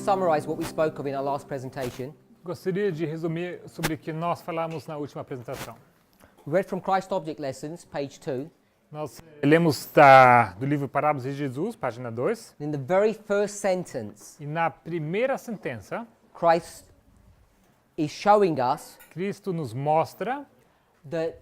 summarize what we spoke of in our last presentation. Gostaria de resumir sobre o que nós falamos na última apresentação. We read from Christ Object Lessons, page 2. Nós lemos do livro Parábolas de Jesus, página 2. In the very first sentence, E na primeira sentença, Christ is showing us Cristo nos mostra that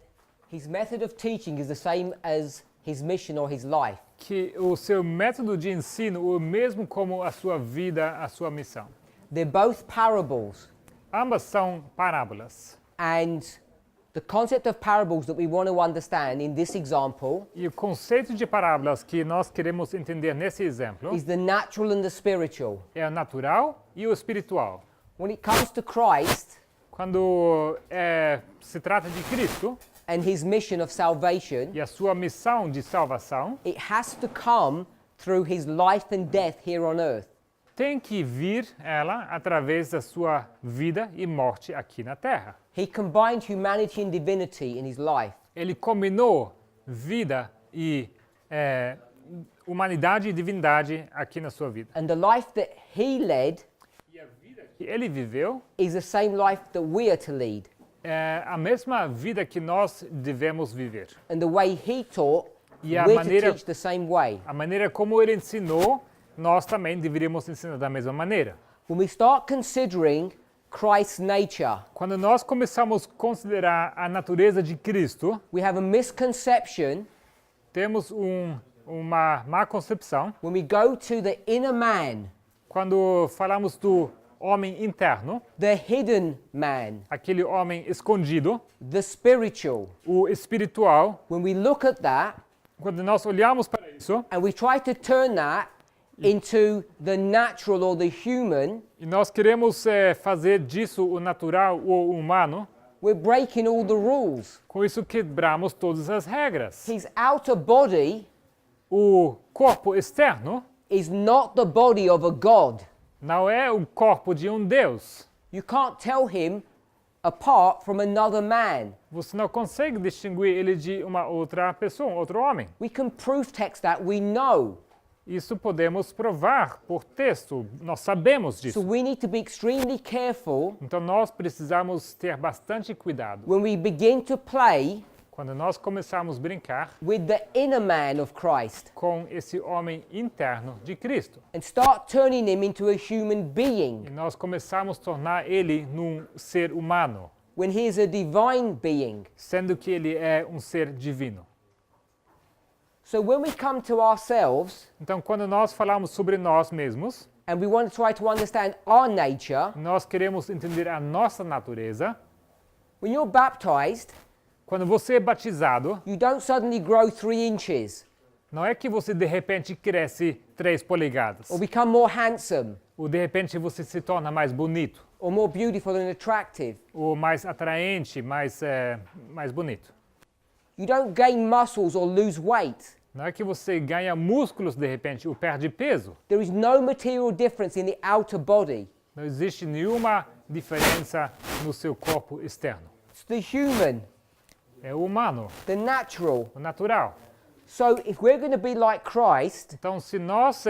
his method of teaching is the same as his mission or his life. que o seu método de ensino é o mesmo como a sua vida, a sua missão. They're both parables, Ambas são parábolas. and the concept of parables that we want to understand in this example E o conceito de parábolas que nós queremos entender nesse exemplo is the natural and the spiritual. é o natural e o espiritual. When it comes to Christ Quando se trata de Cristo and his mission of salvation, e a sua missão de salvação, it has to come through his life and death here on earth. tem que vir ela através da sua vida e morte aqui na Terra. He combined humanity and divinity in his life. Ele combinou vida e humanidade e divindade aqui na sua vida. And the life that he led E a vida que ele viveu is the same life that we are to lead. é a mesma vida que nós devemos viver. And the way he taught, E a we're maneira- to teach the same way. A maneira como ele ensinou, nós também deveríamos ensinar da mesma maneira. When we start considering Christ's nature, Quando nós começamos a considerar a natureza de Cristo, we have a misconception temos uma má concepção. when we go to the inner man, Quando falamos do homem interno, the hidden man, aquele homem escondido, the spiritual. o espiritual, When we look at that quando nós olhamos para isso and we try to turn that into the natural or the human, e nós queremos fazer disso o natural ou o humano, we're breaking all the rules. com isso quebramos todas as regras. His outer body O corpo externo is not the body of a God. não é o corpo de um Deus. You can't tell him apart from another man. Você não consegue distinguir ele de uma outra pessoa, um outro homem. We can proof text that, we know. Isso podemos provar por texto, nós sabemos So disso. we need to be extremely careful Então nós precisamos ter bastante cuidado. when we begin to play Quando nós começarmos a brincar with the inner man of Christ com esse homem interno de Cristo. and start turning him into a human being E nós começarmos a tornar ele num ser humano, when he is a divine being. sendo que ele é um ser divino. So when we come to ourselves Então, quando nós falamos sobre nós mesmos, and we want to try to understand our nature, nós queremos entender a nossa natureza. when you're baptized, Quando você é batizado, you don't suddenly grow 3 inches não é que você de repente cresce 3 polegadas, or become more handsome ou de repente você se torna mais bonito, or more beautiful and attractive. ou mais atraente, mais bonito. You don't gain muscles or lose weight. Não é que você ganha músculos de repente ou perde peso. There is no material difference in the outer body. Não existe nenhuma diferença no seu corpo externo. It's the human, É o humano, the natural. o natural. So if we're going to be like Christ, Então, se nós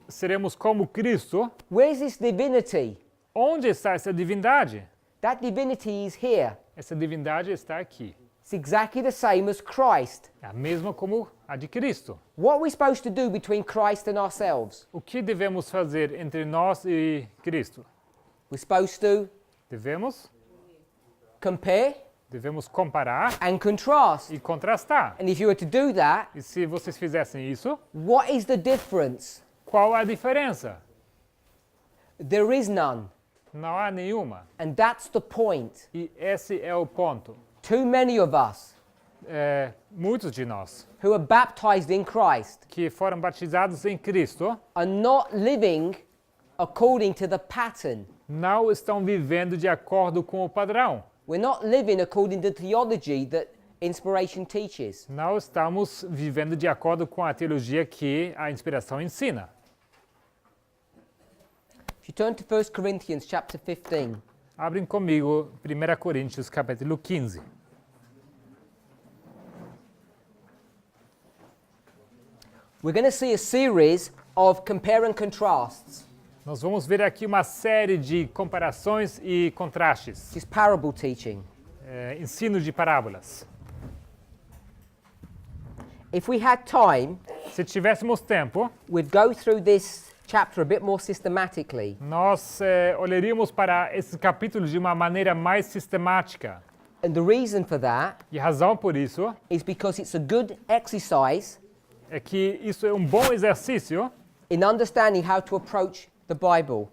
seremos como Cristo, where's this divinity? onde está essa divindade? That divinity is here. Essa divindade está aqui. It's exactly the same as Christ. É a mesma como a de Cristo. What are we supposed to do between Christ and ourselves? O que devemos fazer entre nós e Cristo? We're supposed to Devemos comparar and contrast. e contrastar. And if you were to do that, E se vocês fizessem isso, what is the difference? qual a diferença? There is none. Não há nenhuma. And that's the point. E esse é o ponto. Too many of us Muitos de nós who are baptized in Christ que foram batizados em Cristo are not living according to the pattern. não estão vivendo de acordo com o padrão. We're not living according to the theology that inspiration teaches. Não estamos vivendo de acordo com a teologia que a inspiração ensina. If you turn to 1 Corinthians chapter 15, Abrem comigo 1 Coríntios capítulo 15. we're going to see a series of compare and contrasts. Nós vamos ver aqui uma série de comparações e contrastes, This is parable teaching. ensino de parábolas. If we had time, Se tivéssemos tempo, we'd go through this chapter a bit more systematically. nós olharíamos para esses capítulos de uma maneira mais sistemática. And the reason for that E a razão por isso is because it's a good exercise é que isso é um bom exercício in understanding how to approach the Bible.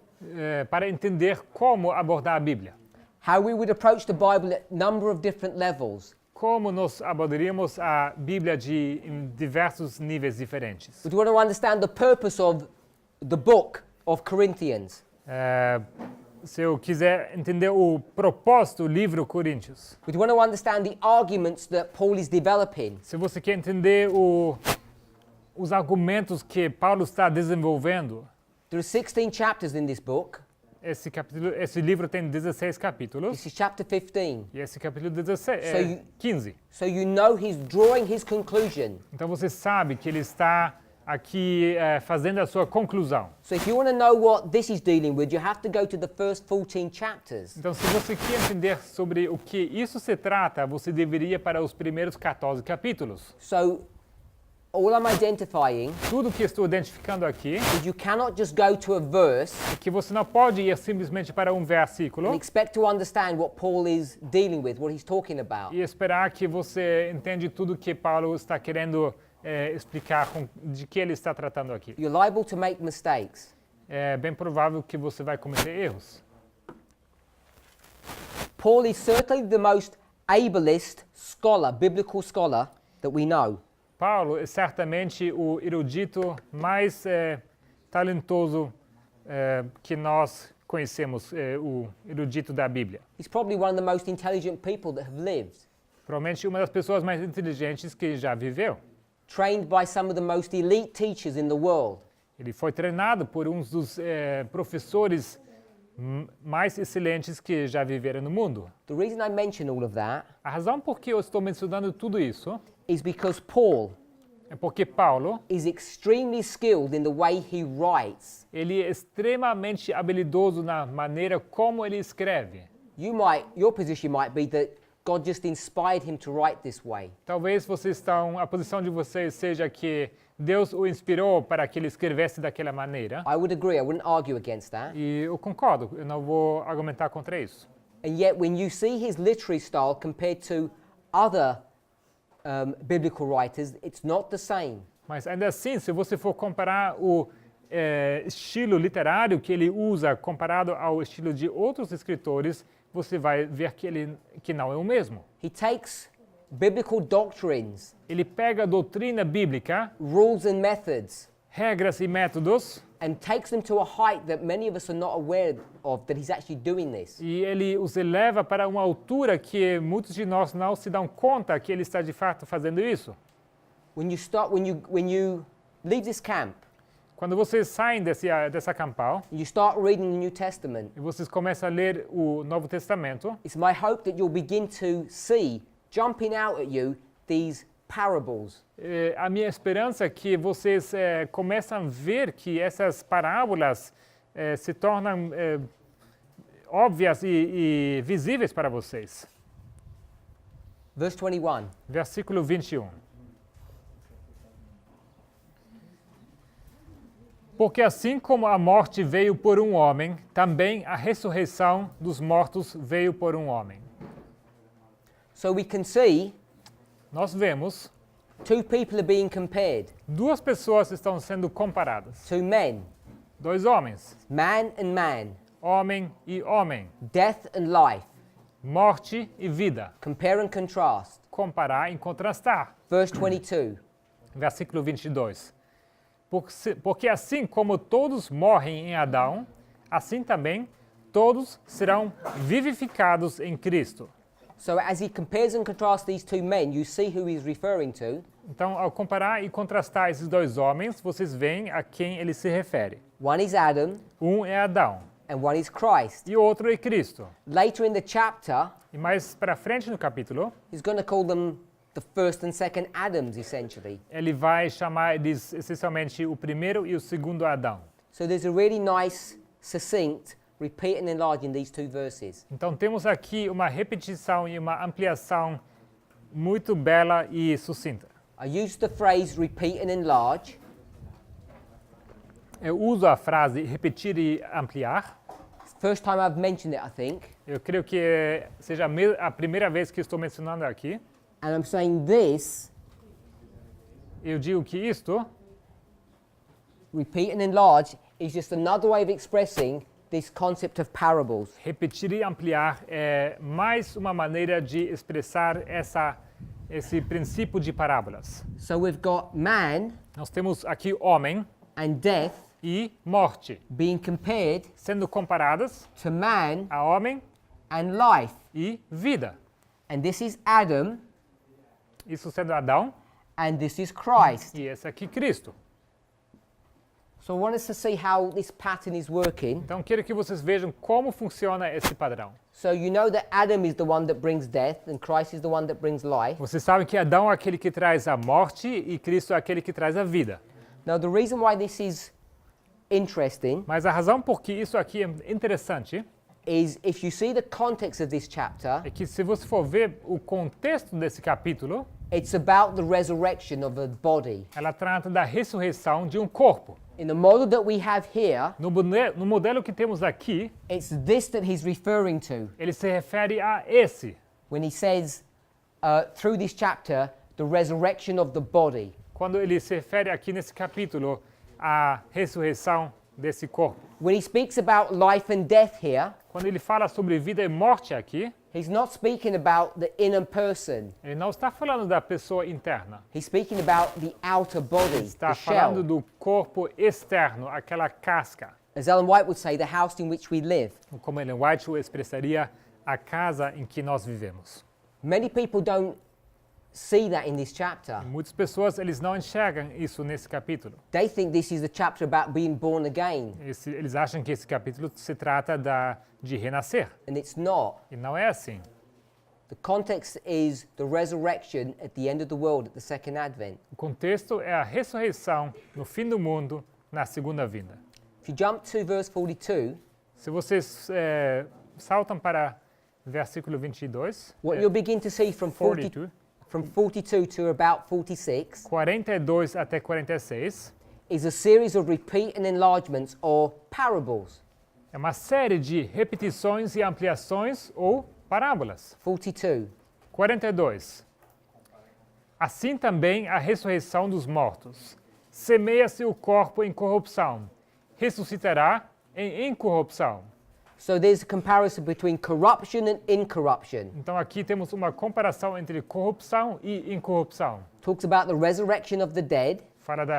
Para entender como abordar a Bíblia. How we would approach the Bible at a number of different levels. Como nós abordaríamos a Bíblia em diversos níveis diferentes. We want to understand the purpose of the book of Corinthians. Se eu quiser entender o propósito do livro Coríntios. We want to understand the arguments that Paul is developing. Se você quer entender os argumentos que Paulo está desenvolvendo. There are 16 chapters in this book. Esse livro tem 16 capítulos. This is chapter 15. E esse capítulo 16, 15. So you know he's drawing his conclusion. Então você sabe que ele está aqui fazendo a sua conclusão. So if you want to know what this is dealing with, you have to go to the first 14 chapters. Então se você quer entender sobre o que isso se trata, você deveria ir para os primeiros 14 capítulos. So all I'm identifying Tudo que estou identificando aqui is you cannot just go to a verse é que você não pode ir simplesmente para um versículo and expect to understand what Paul is dealing with, what he's talking about. e esperar que você entende tudo que Paulo está querendo explicar de que ele está tratando aqui. You're liable to make mistakes. É bem provável que você vai cometer erros. Paul is certainly the most ablest scholar, biblical scholar, that we know. Paulo é certamente o erudito mais talentoso que nós conhecemos, o erudito da Bíblia. He's probably one of the most intelligent people that have lived, Provavelmente uma das pessoas mais inteligentes que já viveu. trained by some of the most elite teachers in the world. Ele foi treinado por um dos professores mais excelentes que já viveram no mundo. The reason I mention all of that A razão por que eu estou mencionando tudo isso is because Paul é porque Paulo, is extremely skilled in the way he writes. ele é extremamente habilidoso na maneira como ele escreve. Your position might be that God just inspired him to write this way. Talvez a posição de vocês seja que Deus o inspirou para que ele escrevesse daquela maneira. I would agree, I wouldn't argue against that. E eu concordo, eu não vou argumentar contra isso. And yet when you see his literary style compared to other biblical writers, it's not the same. Mas ainda assim, se você for comparar o estilo literário que ele usa comparado ao estilo de outros escritores, você vai ver que não é o mesmo. He takes biblical doctrines, Ele pega a doutrina bíblica, rules and methods, regras e métodos, and takes them to a height that many of us are not aware of, that he's actually doing this. e ele os eleva para uma altura que muitos de nós não se dão conta que ele está de fato fazendo isso. When you leave this camp, Quando vocês saem dessa campal and you start reading the New Testament, e vocês começam a ler o Novo Testamento, it's my hope that you'll begin to see, jumping out at you, these parables. a minha esperança é que vocês começam a ver que essas parábolas se tornam óbvias e visíveis para vocês. Verse 21. Versículo 21. Porque assim como a morte veio por um homem, também a ressurreição dos mortos veio por um homem. So we can see Nós vemos two people are being compared, duas pessoas estão sendo comparadas. two men, Dois homens, man and man, homem e homem, death and life, morte e vida. compare and contrast. Comparar e contrastar. Verse 22. Versículo 22. Porque assim como todos morrem em Adão, assim também todos serão vivificados em Cristo. So as he compares and contrasts these two men, you see who he's referring to. Então, ao comparar e contrastar esses dois homens, vocês veem a quem ele se refere. One is Adam Um é Adão and one is Christ. e o outro é Cristo. Later in the chapter, E mais para frente no capítulo, he's going to call them the first and second Adams, essentially. ele vai chamar eles essencialmente o primeiro e o segundo Adão. So there's a really nice succinct, repeat and enlarge in these two verses. Então temos aqui uma repetição e uma ampliação muito bela e sucinta. I use the phrase repeat and enlarge Eu uso a frase repetir e ampliar. First time I've mentioned it, I think. Eu creio que seja a primeira vez que estou mencionando aqui. And I'm saying this, Eu digo que isto, repeat and enlarge, is just another way of expressing this concept of parables. repetir e ampliar, é mais uma maneira de expressar esse princípio de parábolas. So we've got man Nós temos aqui homem and death e morte, being compared sendo comparadas to man a homem and life. e vida. And this is Adam Isso sendo Adão and this is Christ. e esse aqui Cristo. So I want us to see how this pattern is working. Então quero que vocês vejam como funciona esse padrão. So you know that Adam is the one that brings death and Christ is the one that brings life. Vocês sabem que Adão é aquele que traz a morte e Cristo é aquele que traz a vida. Now the reason why this is interesting Mas a razão por que isso aqui é interessante is if you see the context of this chapter, é que se você for ver o contexto desse capítulo, it's about the resurrection of a body. ela trata da ressurreição de um corpo. In the model that we have here, No modelo que temos aqui, it's this that he's referring to ele se refere a esse. when he says through this chapter, the resurrection of the body. Quando ele se refere aqui nesse capítulo à ressurreição desse corpo. When he speaks about life and death here, Quando ele fala sobre vida e morte aqui, he's not speaking about the inner person. ele não está falando da pessoa interna. He's speaking about the outer body, Está the falando shell. do corpo externo, aquela casca. As Ellen White would say, the house in which we live. Como Ellen White o expressaria, a casa em que nós vivemos. Many people don't see that in this chapter. Muitas pessoas eles não enxergam isso nesse capítulo. They think this is a chapter about being born again, Eles acham que esse capítulo se trata de renascer. and it's not. E não é assim. The context is the resurrection at the end of the world at the second advent. O contexto é a ressurreição no fim do mundo, na segunda vinda. If you jump to verse 42, Se vocês saltam para versículo 22, what you'll begin to see from 42, from 42 to about 46 42 até 46, is a series of repeat and enlargements or parables. é uma série de repetições e ampliações ou parábolas. 42. 42. Assim também a ressurreição dos mortos. Semeia-se o corpo em corrupção, ressuscitará em incorrupção. So there's a comparison between corruption and incorruption. Então aqui temos uma comparação entre corrupção e incorrupção. Talks about the resurrection of the dead, Fala da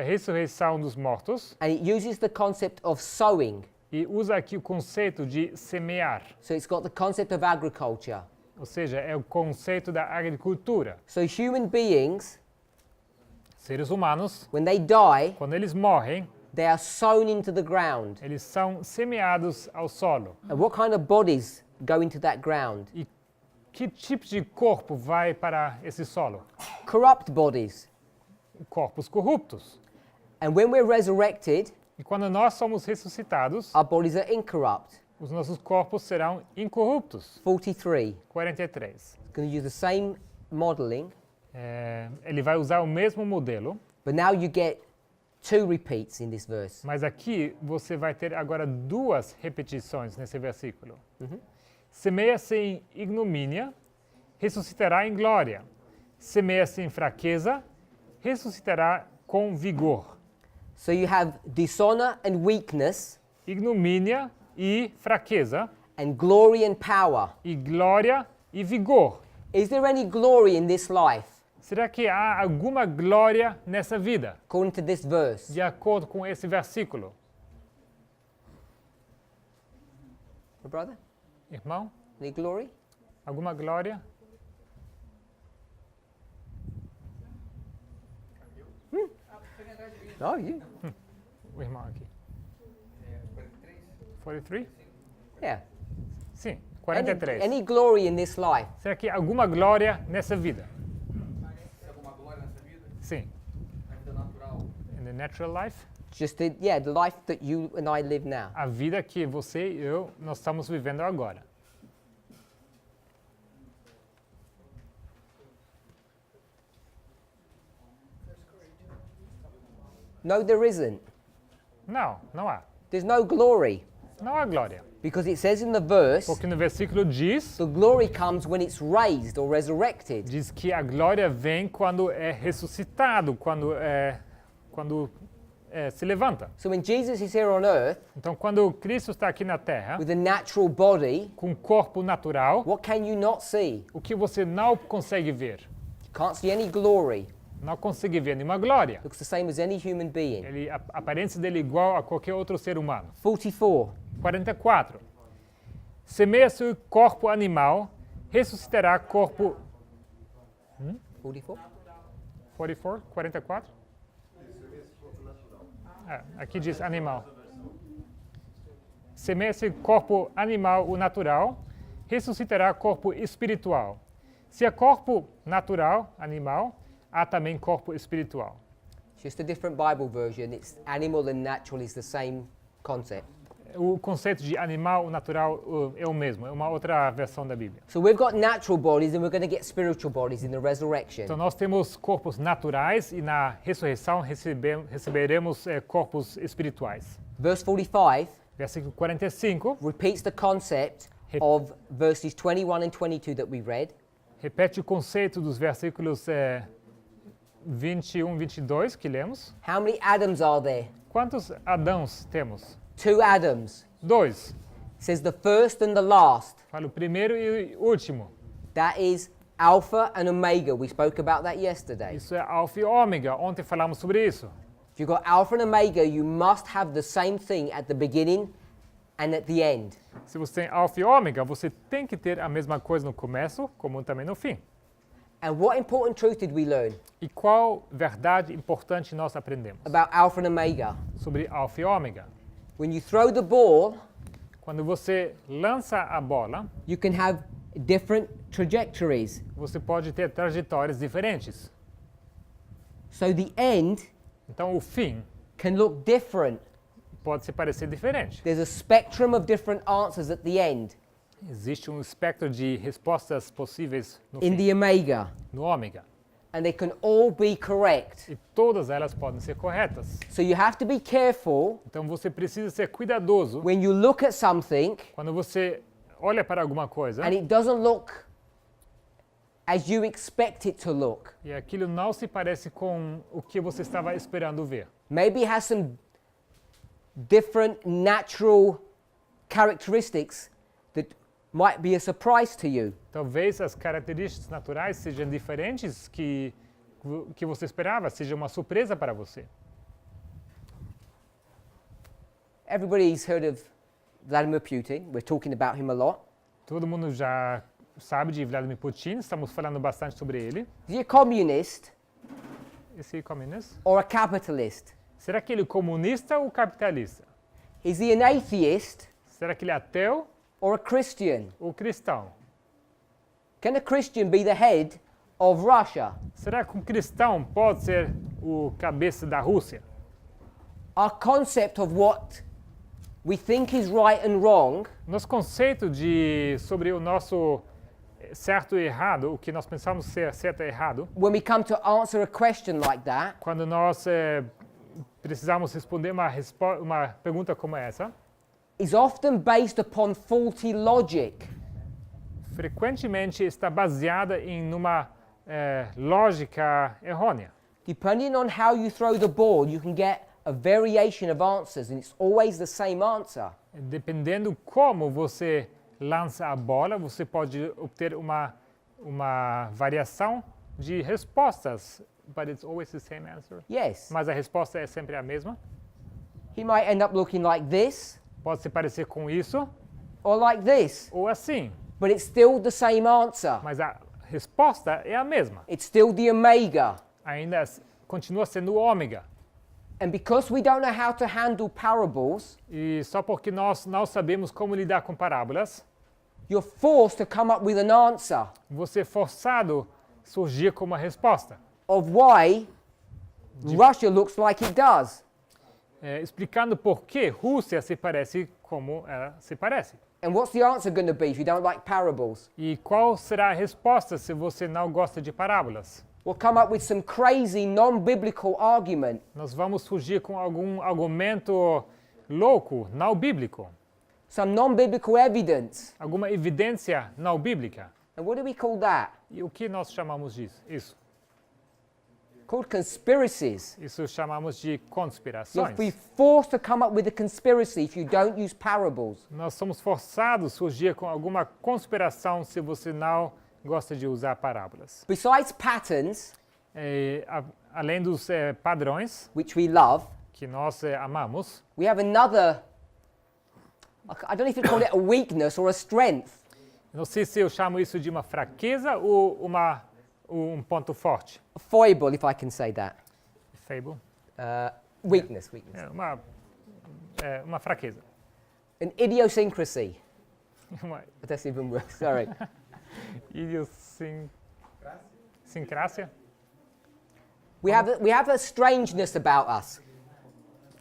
ressurreição dos mortos and it uses the concept of sowing. e usa aqui o conceito de semear. So it's got the concept of agriculture. Ou seja, é o conceito da agricultura. So human beings, Seres humanos, when they die, quando eles morrem, they are sown into the ground. eles são semeados ao solo. And what kind of bodies go into that ground? E que tipo de corpo vai para esse solo? Corrupt bodies. Corpos corruptos. And when we're resurrected, E quando nós somos ressuscitados, our bodies are incorrupt. os nossos corpos serão incorruptos. 43. 43. It's going to use the same modeling, Ele vai usar o mesmo modelo, but now you get two repeats in this verse. mas aqui você vai ter agora duas repetições nesse versículo. Semeia-se em ignomínia, ressuscitará em glória. Semeia-se em fraqueza, ressuscitará com vigor. So you have dishonor and weakness, Ignomínia e fraqueza, and glory and power. e glória e vigor. Is there any glory in this life, Será que há alguma glória nessa vida, according to this verse? de acordo com esse versículo? My brother? Irmão, Any glory? alguma glória? No, you. O irmão aqui. 43? Yeah. Sim, Any, 43. any glory in this life? Será que há alguma glória nessa vida? Alguma glória nessa vida? Sim. Na vida natural. In the natural life? Just the life that you and I live now. A vida que você e eu, nós estamos vivendo agora. No, there isn't. Não, não há. There's no glory. Não há glória. Because it says in the verse, Porque no versículo diz the glory comes when it's raised or resurrected. diz que a glória vem quando é ressuscitado, quando se levanta. So when Jesus is here on earth Então, quando Cristo está aqui na Terra, with a natural body, com um corpo natural, what can you not see? o que você não consegue ver? You can't see any glory. Não consegue ver nenhuma glória. Looks the same as any human being. A aparência dele é igual a qualquer outro ser humano. 44. 44. Semeia-se o corpo animal, ressuscitará corpo... 44? 44? 44? Aqui diz animal. Semeia-se corpo animal, o natural, ressuscitará corpo espiritual. Se é corpo natural, animal, há também corpo espiritual. Just a different Bible version. It's animal and natural is the same concept. O conceito de animal natural é o mesmo, é uma outra versão da Bíblia. So we've got natural bodies and we're going to get spiritual bodies in the resurrection. Então nós temos corpos naturais e na ressurreição receberemos corpos espirituais. Verse 45 Versículo 45 repeats the concept of verses 21 and 22 that we read. repete o conceito dos versículos 21 e 22 que lemos. How many Adams are there? Quantos Adãos temos? 2 Adams. 2. It says the first and the last. Fala o primeiro e o último. That is Alpha and Omega. We spoke about that yesterday. Isso é alfa e ômega. Ontem falamos sobre isso. If you've got Alpha and Omega, you must have the same thing at the beginning and at the end. Se você tem alfa e ômega, você tem que ter a mesma coisa no começo, como também no fim. And what important truth did we learn E qual verdade importante nós aprendemos about Alpha and Omega? sobre alfa e ômega? When you throw the ball, Quando você lança a bola, you can have different trajectories. você pode ter trajetórias diferentes. So the end Então, o fim can look different. pode se parecer diferente. There's a spectrum of different answers at the end Existe um espectro de respostas possíveis no in fim, the Omega, no ômega. and they can all be correct. E todas elas podem ser corretas. So you have to be careful Então, você precisa ser cuidadoso when you look at something quando você olha para alguma coisa and it doesn't look as you expect it to look. e aquilo não se parece com o que você estava esperando ver. Maybe it has some different natural characteristics that might be a surprise to you. Talvez as características naturais sejam diferentes que você esperava, seja uma surpresa para você. Everybody's heard of Vladimir Putin. We're talking about him a lot. Todo mundo já sabe de Vladimir Putin, estamos falando bastante sobre ele. Is he a communist Esse comunista. or a capitalist? Será que ele é comunista ou capitalista? Is he an atheist Será que ele é ateu or a Christian? ou cristão? Can a Christian be the head of Russia? Será que um cristão pode ser o cabeça da Rússia? Our concept of what we think is right and wrong Nosso conceito sobre o nosso certo e errado, o que nós pensamos ser certo e errado, when we come to answer a question like that quando nós precisamos responder uma pergunta como essa, is often based upon faulty logic. frequentemente está baseada em uma lógica errônea. Depending on how you throw the ball, you can get a variation of answers, and it's always the same answer. Dependendo como você lança a bola, você pode obter uma variação de respostas, but it's always the same answer. Yes. Mas a resposta é sempre a mesma. He might end up looking like this Pode se parecer com isso or like this, ou assim, but it's still the same answer. mas a resposta é a mesma. It's still the omega. Ainda continua sendo o ômega. And because we don't know how to handle parables, E só porque nós não sabemos como lidar com parábolas, you're forced to come up with an answer você é forçado a surgir com uma resposta of why Russia looks like it does. explicando por que Rússia se parece como ela se parece. And what's the answer going to be if you don't like parables? E qual será a resposta se você não gosta de parábolas? We'll come up with some crazy non-biblical argument. Nós vamos fugir com algum argumento louco, não bíblico. Some non-biblical evidence. Alguma evidência não bíblica. And what do we call that? E o que nós chamamos disso? Isso. Called conspiracies. Isso chamamos de You'll conspirações. be forced to come up with a conspiracy if you don't use parables. Nós somos forçados a surgir com alguma conspiração se você não gosta de usar parábolas. Besides patterns, Além dos padrões which we love, que nós amamos, we have another, I don't know if you call it a weakness or a strength. não sei se eu chamo isso de uma fraqueza ou um ponto forte. A foible, if I can say that. Fable. Weakness. Uma fraqueza. An idiosyncrasy. Uma That's even worse, sorry. idiosincrásia. We have a strangeness about us.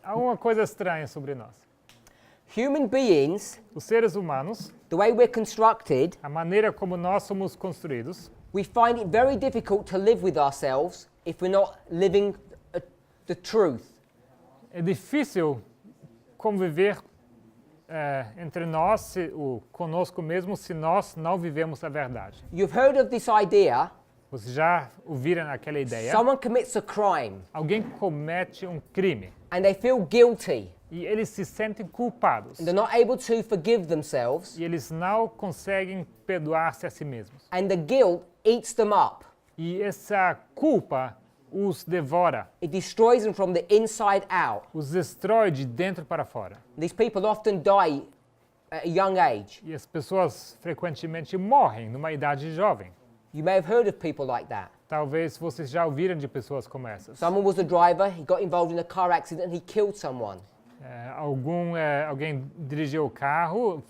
Há uma coisa estranha sobre nós. Human beings, Os seres humanos, the way we're constructed, a maneira como nós somos construídos, we find it very difficult to live with ourselves if we're not living the truth. é difícil conviver entre nós, conosco mesmo, se nós não vivemos a verdade. You've heard of this idea, Vocês já ouviram aquela ideia? someone commits a crime Alguém comete um crime and they feel guilty e eles se sentem culpados and they're not able to forgive themselves e eles não conseguem perdoar-se a si mesmos. and the guilt eats them up. E essa culpa os devora, It destroys them from the inside out. os destrói de dentro para fora. These people often die at a young age. E as pessoas frequentemente morrem numa idade jovem. You may have heard of people like that. Talvez vocês já ouviram de pessoas como essas. Someone was a driver, he got involved in a car accident and he killed someone. Alguém dirigiu o carro,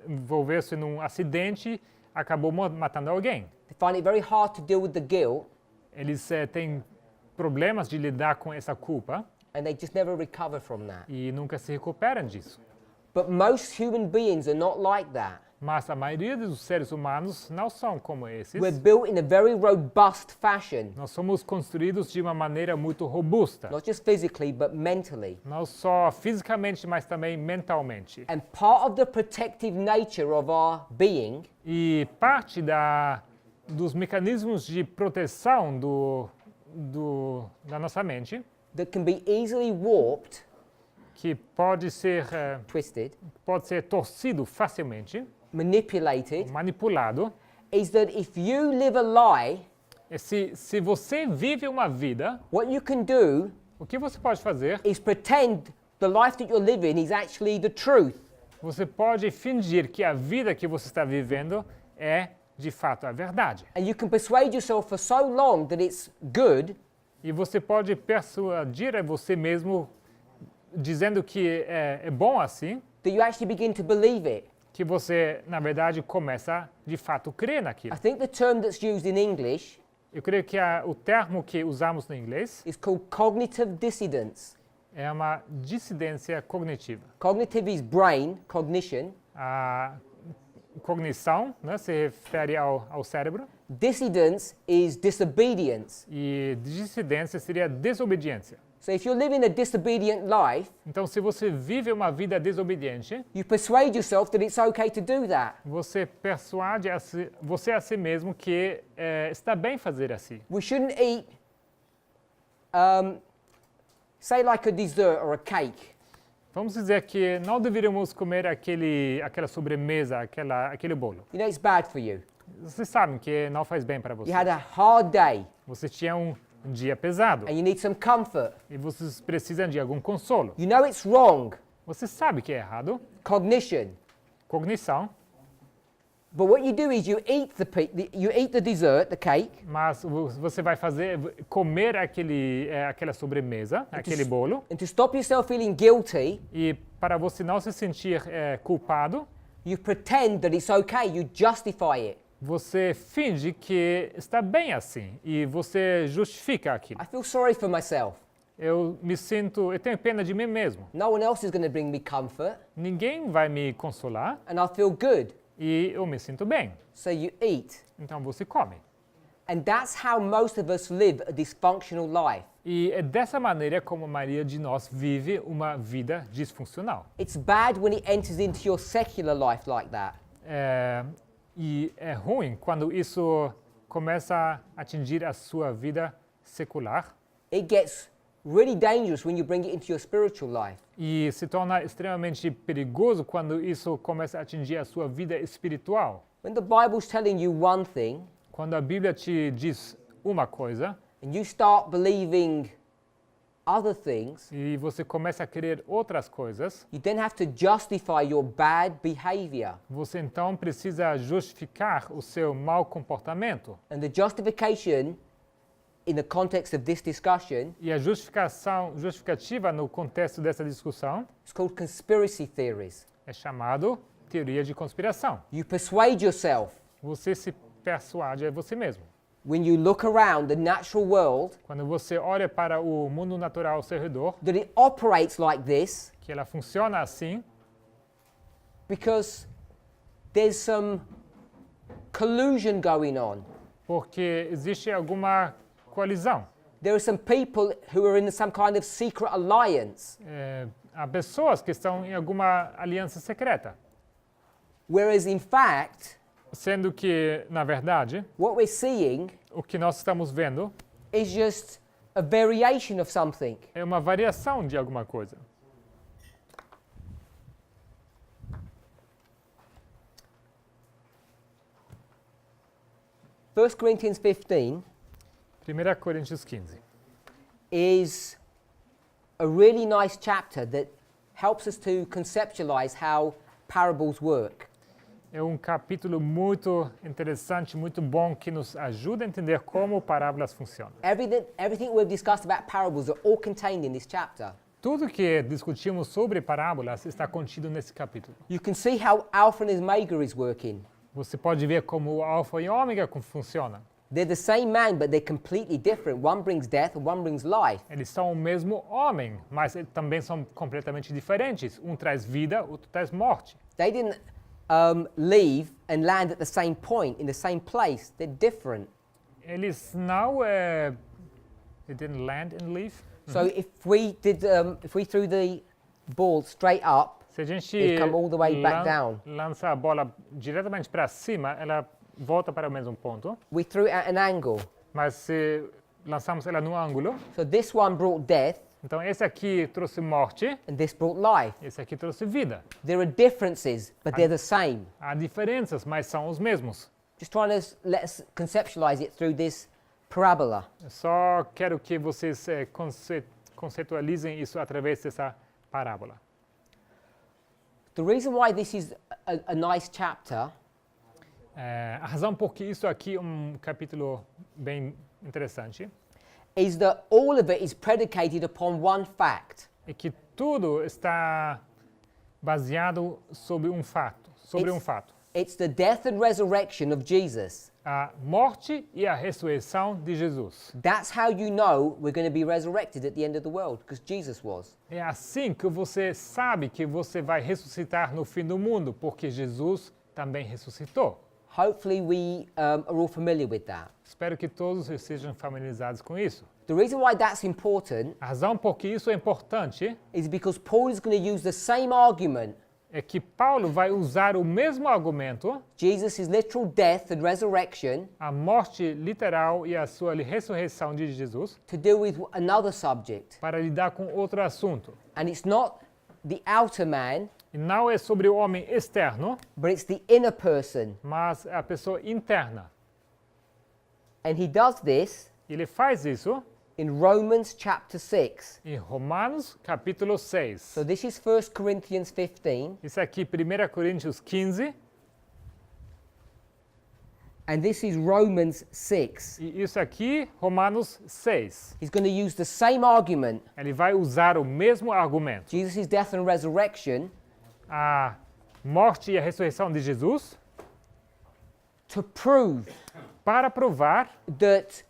envolveu-se num acidente, acabou matando alguém. They find it very hard to deal with the guilt Eles têm problemas de lidar com essa culpa and they just never recover from that. e nunca se recuperam disso. But most human beings are not like that. Mas a maioria dos seres humanos não são como esses. We're built in a very robust fashion, Nós somos construídos de uma maneira muito robusta. not just physically, but mentally. Não só fisicamente, mas também mentalmente. And part of the protective nature of our being E parte dos mecanismos de proteção da nossa mente, that can be easily warped, que pode ser torcido facilmente, manipulated, manipulado, is that if you live a lie, se você vive uma vida, what you can do o que você pode fazer? is pretend the life that you're living is actually the truth. Você pode fingir que a vida que você está vivendo é, de fato, a verdade. And you can persuade yourself for so long that it's good E você pode persuadir a você mesmo dizendo que é bom assim, that you actually begin to believe it. que você, na verdade, começa de fato a crer naquilo. I think the term that's used in English Eu creio que o termo que usamos no inglês is called cognitive dissidence. é uma dissidência cognitiva. Cognitive is brain, cognition. A cognição, né, se refere ao cérebro, Dissidence is disobedience. e dissidência seria desobediência. So if you're living a disobedient life, Então, se você vive uma vida desobediente, you persuade yourself that it's okay to do that. você persuade você a si mesmo que está bem fazer assim. We shouldn't eat, say like a dessert or a cake. Vamos dizer que não deveríamos comer aquela sobremesa, aquele bolo. You know it's bad for you. Vocês sabem que não faz bem para você. You had a hard day Você tinha um dia pesado and you need some comfort. e vocês precisam de algum consolo. You know it's wrong, Você sabe que é errado, cognition. cognição, But what you do is you eat the dessert, the cake, mas você vai comer aquela sobremesa, aquele bolo, and to stop yourself feeling guilty, e para você não se sentir culpado, you pretend that it's okay, you justify it. você finge que está bem assim e você justifica aquilo. I feel sorry for myself. eu tenho pena de mim mesmo. No one else is going to bring me comfort, Ninguém vai me consolar and I feel good. e eu me sinto bem. So you eat. Então você come. And that's how most of us live a dysfunctional life. E é dessa maneira como a maioria de nós vive uma vida disfuncional. It's bad when it enters into your secular life like that. E é ruim quando isso começa a atingir a sua vida secular. It gets really dangerous when you bring it into your spiritual life. E se torna extremamente perigoso quando isso começa a atingir a sua vida espiritual. When the Bible's telling you one thing, Quando a Bíblia te diz uma coisa and you start believing other things, e você começa a querer outras coisas, you then have to justify your bad behavior. você então precisa justificar o seu mau comportamento. And the justification, in the context of this discussion, E a justificativa no contexto dessa discussão is called conspiracy theories. é chamado teoria de conspiração. You persuade yourself Você se persuade a você mesmo. when you look around the natural world Quando você olha para o mundo natural ao seu redor, that it operates like this que ela funciona assim, because there's some collusion going on. porque existe alguma coalizão. There are some people who are in some kind of secret alliance, Há pessoas que estão em alguma aliança secreta. whereas in fact, Sendo que, na verdade, what we're seeing o que nós estamos vendo is just a variation of something. é uma variação de alguma coisa. First Corinthians 15 1 Coríntios 15. is a really nice chapter that helps us to conceptualize how parables work. É um capítulo muito interessante, muito bom, que nos ajuda a entender como parábolas funcionam. Everything we've discussed about parables are all contained in this chapter. Tudo que discutimos sobre parábolas está contido nesse capítulo. You can see how Alpha and Omega is working. Você pode ver como o alfa e ômega funciona. They're the same man, but they're completely different. One brings death and one brings life. Eles são o mesmo homem, mas também são completamente diferentes. Um traz vida, outro traz morte. They didn't leave and land at the same point, in the same place. They're different. Eles não... They didn't land and leave. So if we threw the ball straight up, Se a gente They've come all the way back down. lança a bola diretamente para cima, ela volta para o mesmo ponto. we threw it at an angle. Mas se lançamos ela no ângulo, So this one brought death então esse aqui trouxe morte, and this brought life. esse aqui trouxe vida. There are differences, but they're the same. Há diferenças, mas são os mesmos. Just trying to let us conceptualize it through this parabola. Eu só quero que vocês conceitualizem isso através dessa parábola. The reason why this is a nice chapter A razão por que isso aqui é um capítulo bem interessante is that all of it is predicated upon one fact. é que tudo está baseado sobre um fato, It's the death and resurrection of Jesus. a morte e a ressurreição de Jesus. That's how you know we're going to be resurrected at the end of the world, because Jesus was. É assim que você sabe que você vai ressuscitar no fim do mundo, porque Jesus também ressuscitou. Hopefully we are all familiar with that. Espero que todos estejam familiarizados com isso. The reason why that's important A razão por que isso é importante is because Paul is going to use the same argument. é que Paulo vai usar o mesmo argumento, Jesus' literal death and resurrection, a morte literal e a sua ressurreição de Jesus, to deal with another subject. para lidar com outro assunto. And it's not the outer man, E não é sobre o homem externo, but it's the inner person. mas a pessoa interna. And he does this Ele faz isso in Romans chapter 6. em Romanos capítulo 6. So this is 1 Corinthians 15, Isso aqui, 1 Coríntios 15, and this is Romans 6. e isso aqui, Romanos 6. He's going to use the same argument, Ele vai usar o mesmo argumento. Jesus' death and resurrection, A morte e a ressurreição de Jesus, to prove para provar that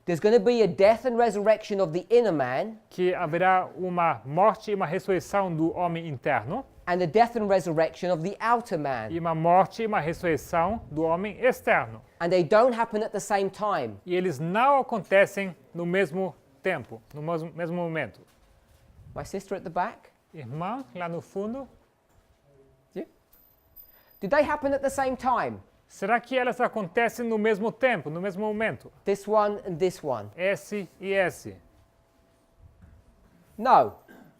There's going to be a death and resurrection of the inner man que haverá uma morte e uma ressurreição do homem interno, and the death and resurrection of the outer man. e uma morte e uma ressurreição do homem externo. And they don't happen at the same time. E eles não acontecem no mesmo tempo, no mesmo momento. My sister at the back? Irmã, lá no fundo, Yeah. Did they happen at the same time? será que elas acontecem no mesmo tempo, no mesmo momento? This one and this one? S e S? No.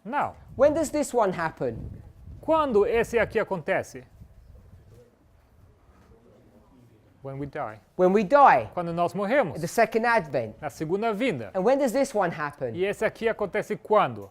Não. When does this one happen? Quando esse aqui acontece? When we die. When we die, Quando nós morremos, the second advent. na segunda vinda. And when does this one happen? E esse aqui acontece quando?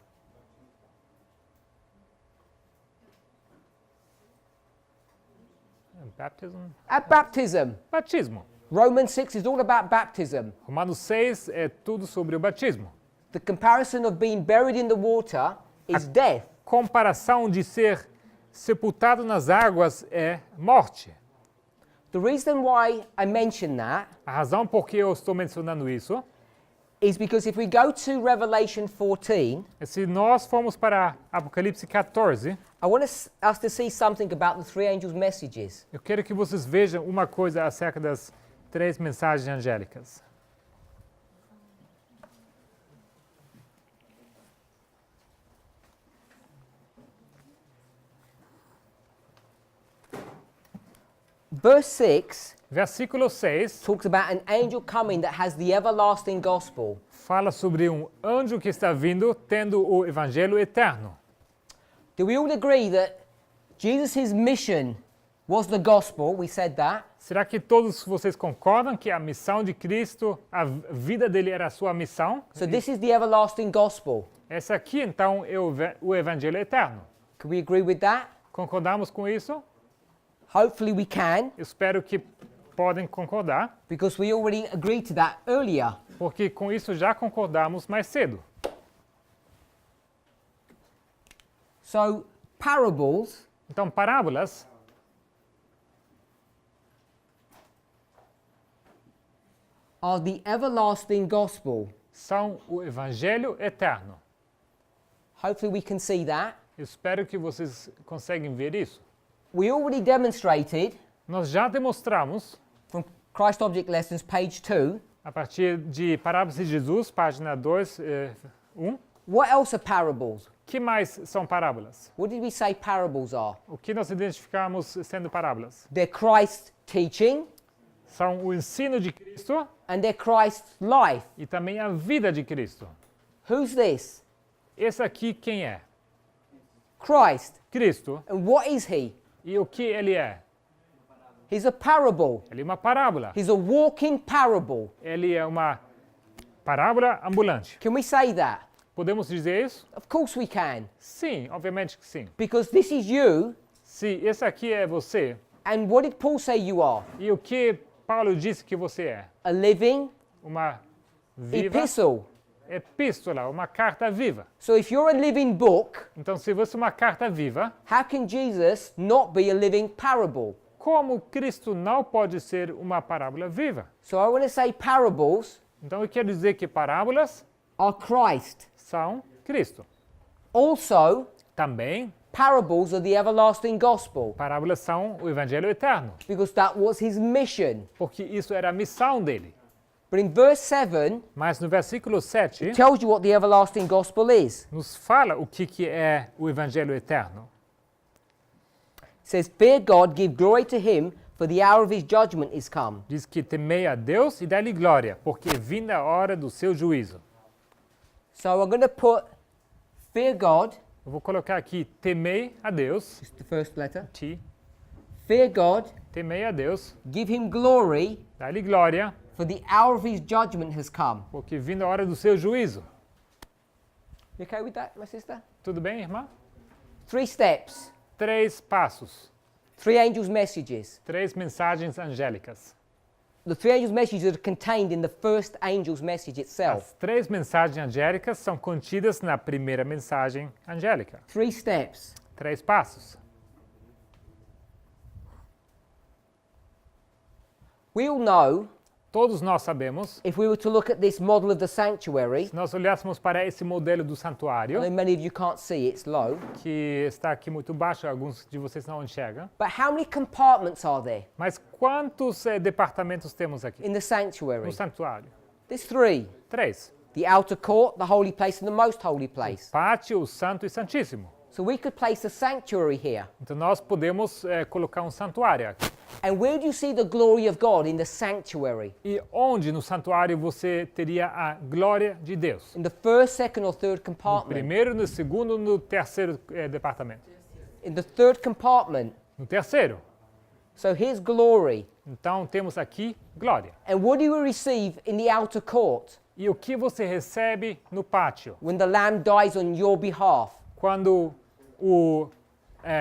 Baptism. At baptism. Batismo. Romans 6 is all about baptism. Romanos 6 é tudo sobre o batismo. The comparison of being buried in the water is death. Comparação de ser sepultado nas águas é morte. The reason why I mention that A razão por que eu estou mencionando isso is because if we go to Revelation 14, é se nós formos para Apocalipse 14, I want us to see something about the three angels' messages. eu quero que vocês vejam uma coisa acerca das 3 mensagens angélicas. Verse 6 Versículo 6 talks about an angel coming that has the everlasting gospel. fala sobre um anjo que está vindo tendo o evangelho eterno. Do we all agree that Jesus' mission was the gospel? We said that. Será que todos vocês concordam que a missão de Cristo, a vida dele era a sua missão? So this is the everlasting gospel. Essa aqui, então, é o evangelho eterno. Can we agree with that? Concordamos com isso? Hopefully we can, Eu espero que podem concordar, because we already agreed to that earlier. porque com isso já concordamos mais cedo. So parables Então, parábolas are the everlasting gospel. são o evangelho eterno. Hopefully we can see that. Eu espero que vocês conseguem ver isso. We already demonstrated Nós já demonstramos, from Christ Object Lessons, page 2, a partir de Parábolas de Jesus, página 2, 1, what else are parables? que mais são parábolas? What did we say parables are? O que nós identificamos sendo parábolas? They're Christ's teaching São o ensino de Cristo and they're Christ's life. e também a vida de Cristo. Who's this? Esse aqui quem é? Christ. Cristo. And what is he? E o que ele é? He's a parable. Ele é uma parábola. He's a walking parable. Ele é uma parábola ambulante. Can we say that? Podemos dizer isso? Of course we can. Sim, obviamente que sim. Because this is you, Se esse aqui é você, and what did Paul say you are? e o que Paulo disse que você é? A living Uma viva epistle. epístola, uma carta viva. So if you're a living book, Então, se você é uma carta viva, how can Jesus not be a living parable? como Cristo não pode ser uma parábola viva? So I want to say parables Então, eu quero dizer que parábolas are Christ. são Cristo. Also, Também, parables are the everlasting gospel, parábolas são o evangelho eterno, because that was his mission. porque isso era a missão dele. But in verse 7, Mas no versículo 7, it tells you what the everlasting gospel is. nos fala o que é o evangelho eterno. It says, fear God, give glory to him, for the hour of his judgment is come. Diz que temei a Deus e dá-lhe glória, porque vinda a hora do seu juízo. So I'm going to put fear God, Eu vou colocar aqui, temei a Deus, just the first letter. T, Fear God, temei a Deus, give him glory, dá-lhe glória, for the hour of his judgment has come. porque vinda a hora do seu juízo. You okay with that, my sister? Tudo bem, irmã? 3 steps, 3 passos, 3 angels' messages. 3 mensagens angélicas. The 3 angels' messages are contained in the first angel's message itself. As 3 mensagens angélicas são contidas na primeira mensagem angélica. 3 steps. 3 passos. We all know Todos nós sabemos, if we were to look at this model of the sanctuary, se nós olhássemos para esse modelo do santuário, I know many of you can't see, it's low, que está aqui muito baixo, alguns de vocês não enxergam, but how many compartments are there mas quantos departamentos temos aqui in the sanctuary? no santuário? There's 3. 3. The outer court, the holy place, and the most holy place. Pátio, o santo e santíssimo. So we could place a sanctuary here. Então nós podemos colocar um santuário aqui. And where do you see the glory of God in the sanctuary? E onde no santuário você teria a glória de Deus? In the first, second, or third No compartment? primeiro, no segundo, no terceiro departamento? In the third compartment. No terceiro. So here's glory. Então temos aqui glória. And what do you receive in the outer court E o que você recebe no pátio? when the lamb dies on your behalf? Quando o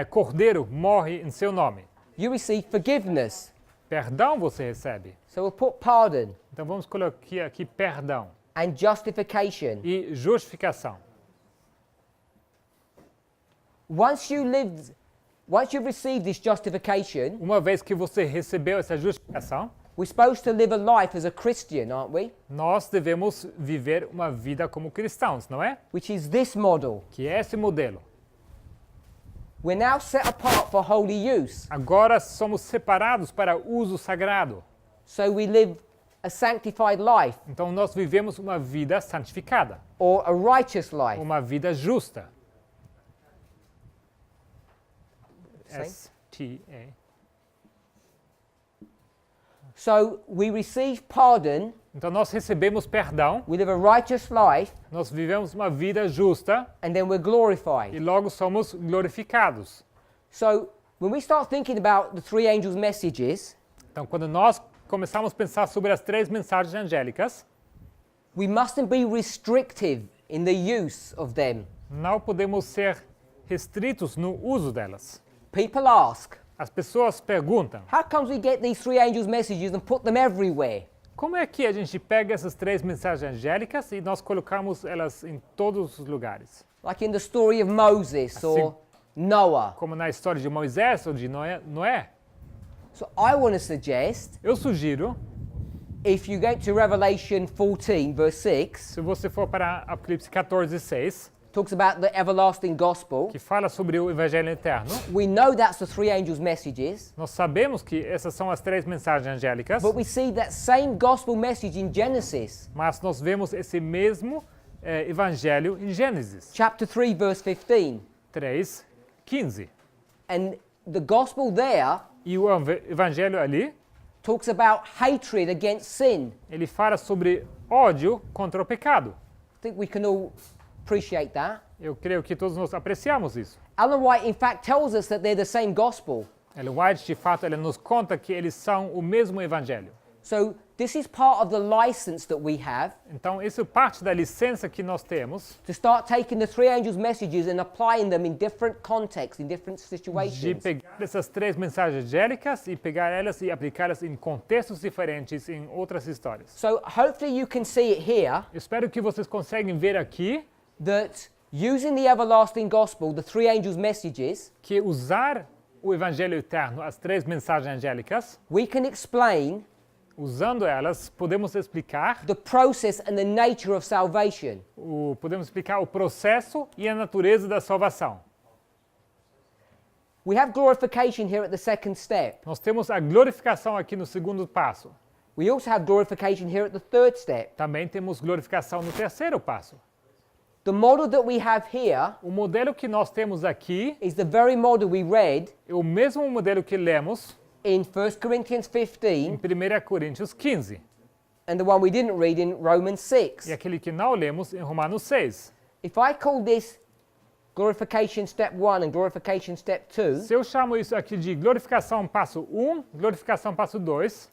cordeiro morre em seu nome? You receive forgiveness. Perdão você recebe. So we'll put pardon Então vamos colocar aqui perdão and justification. e justificação. Once you've received this justification, Uma vez que você recebeu essa justificação, we're supposed to live a life as a Christian, aren't we? nós devemos viver uma vida como cristãos, não é? Which is this model. Que é esse modelo. We're now set apart for holy use. Agora somos separados para uso sagrado. So we live a sanctified life Então nós vivemos uma vida santificada, or a righteous life. uma vida justa. Same. S-T-A. So we receive pardon, Então nós recebemos perdão, we live a righteous life, nós vivemos uma vida justa and then we're e glorified. logo somos glorificados. So when we start thinking about the 3 angels' messages, Então quando nós começamos a pensar sobre as 3 mensagens angélicas, we mustn't be restrictive in the use of them. não podemos ser restritos no uso delas. People ask, As pessoas perguntam, how comes we get these 3 angels' messages and put them everywhere? como é que a gente pega essas 3 mensagens angélicas e nós colocamos elas em todos os lugares? Like in the story of Moses or Noah. Como na história de Moisés ou de Noé. So I want to suggest, Eu sugiro, if you go to Revelation 14, verse 6, se você for para Apocalipse 14:6, talks about the everlasting gospel. que fala sobre o Evangelho eterno, We know that's the 3 angels' messages, nós sabemos que essas são as 3 mensagens angélicas, but we see that same gospel message in Genesis, mas nós vemos esse mesmo Evangelho em Gênesis chapter 3, verse 15. 3:15. And the gospel there E o Evangelho ali, talks about hatred against sin. ele fala sobre ódio contra o pecado. I think we can all appreciate that. Eu creio que todos nós apreciamos isso. Ellen White, in fact, tells us that they're the same gospel. Ellen White, de fato, ele nos conta que eles são o mesmo Evangelho. So this is part of the license that we have Então, isso é parte da licença que nós temos to start taking the 3 angels' messages and applying them in different contexts, in different de situations. pegar essas 3 mensagens angélicas e pegar elas e aplicá-las em contextos diferentes, em outras histórias. So hopefully you can see it here Eu espero que vocês conseguem ver aqui that using the everlasting gospel, the 3 angels' messages, que usar o Evangelho eterno, as 3 mensagens angélicas, we can explain usando elas, podemos explicar the process and the nature of salvation. podemos explicar o processo e a natureza da salvação. We have glorification here at the second step. Nós temos a glorificação aqui no segundo passo. We also have glorification here at the third step. Também temos glorificação no terceiro passo. The model that we have here O modelo que nós temos aqui is the very model we read é o mesmo modelo que lemos in 1 Corinthians em 15 1 Coríntios 15 and the one we didn't read in Romans 6. e aquele que não lemos em Romanos 6. If I call this glorification step 1 and glorification step 2, Se eu chamo isso aqui de glorificação passo 1, glorificação passo 2,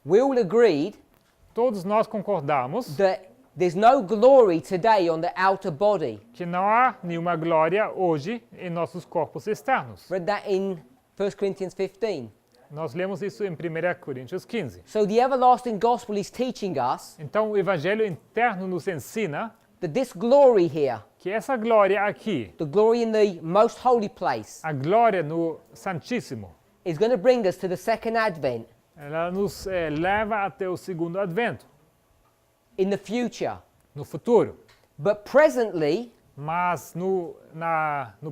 we all agreed todos nós concordamos that there's no glory today on the outer body. que não há nenhuma glória hoje em nossos corpos externos. Read that in 1 Corinthians 15. Nós lemos isso em 1 Coríntios 15. So the everlasting gospel is teaching us Então o Evangelho interno nos ensina that this glory here, que essa glória aqui, the glory in the most holy place, a glória no Santíssimo, is going to bring us to the second advent. ela nos leva até o segundo advento, in the future. no futuro. But presently, Mas no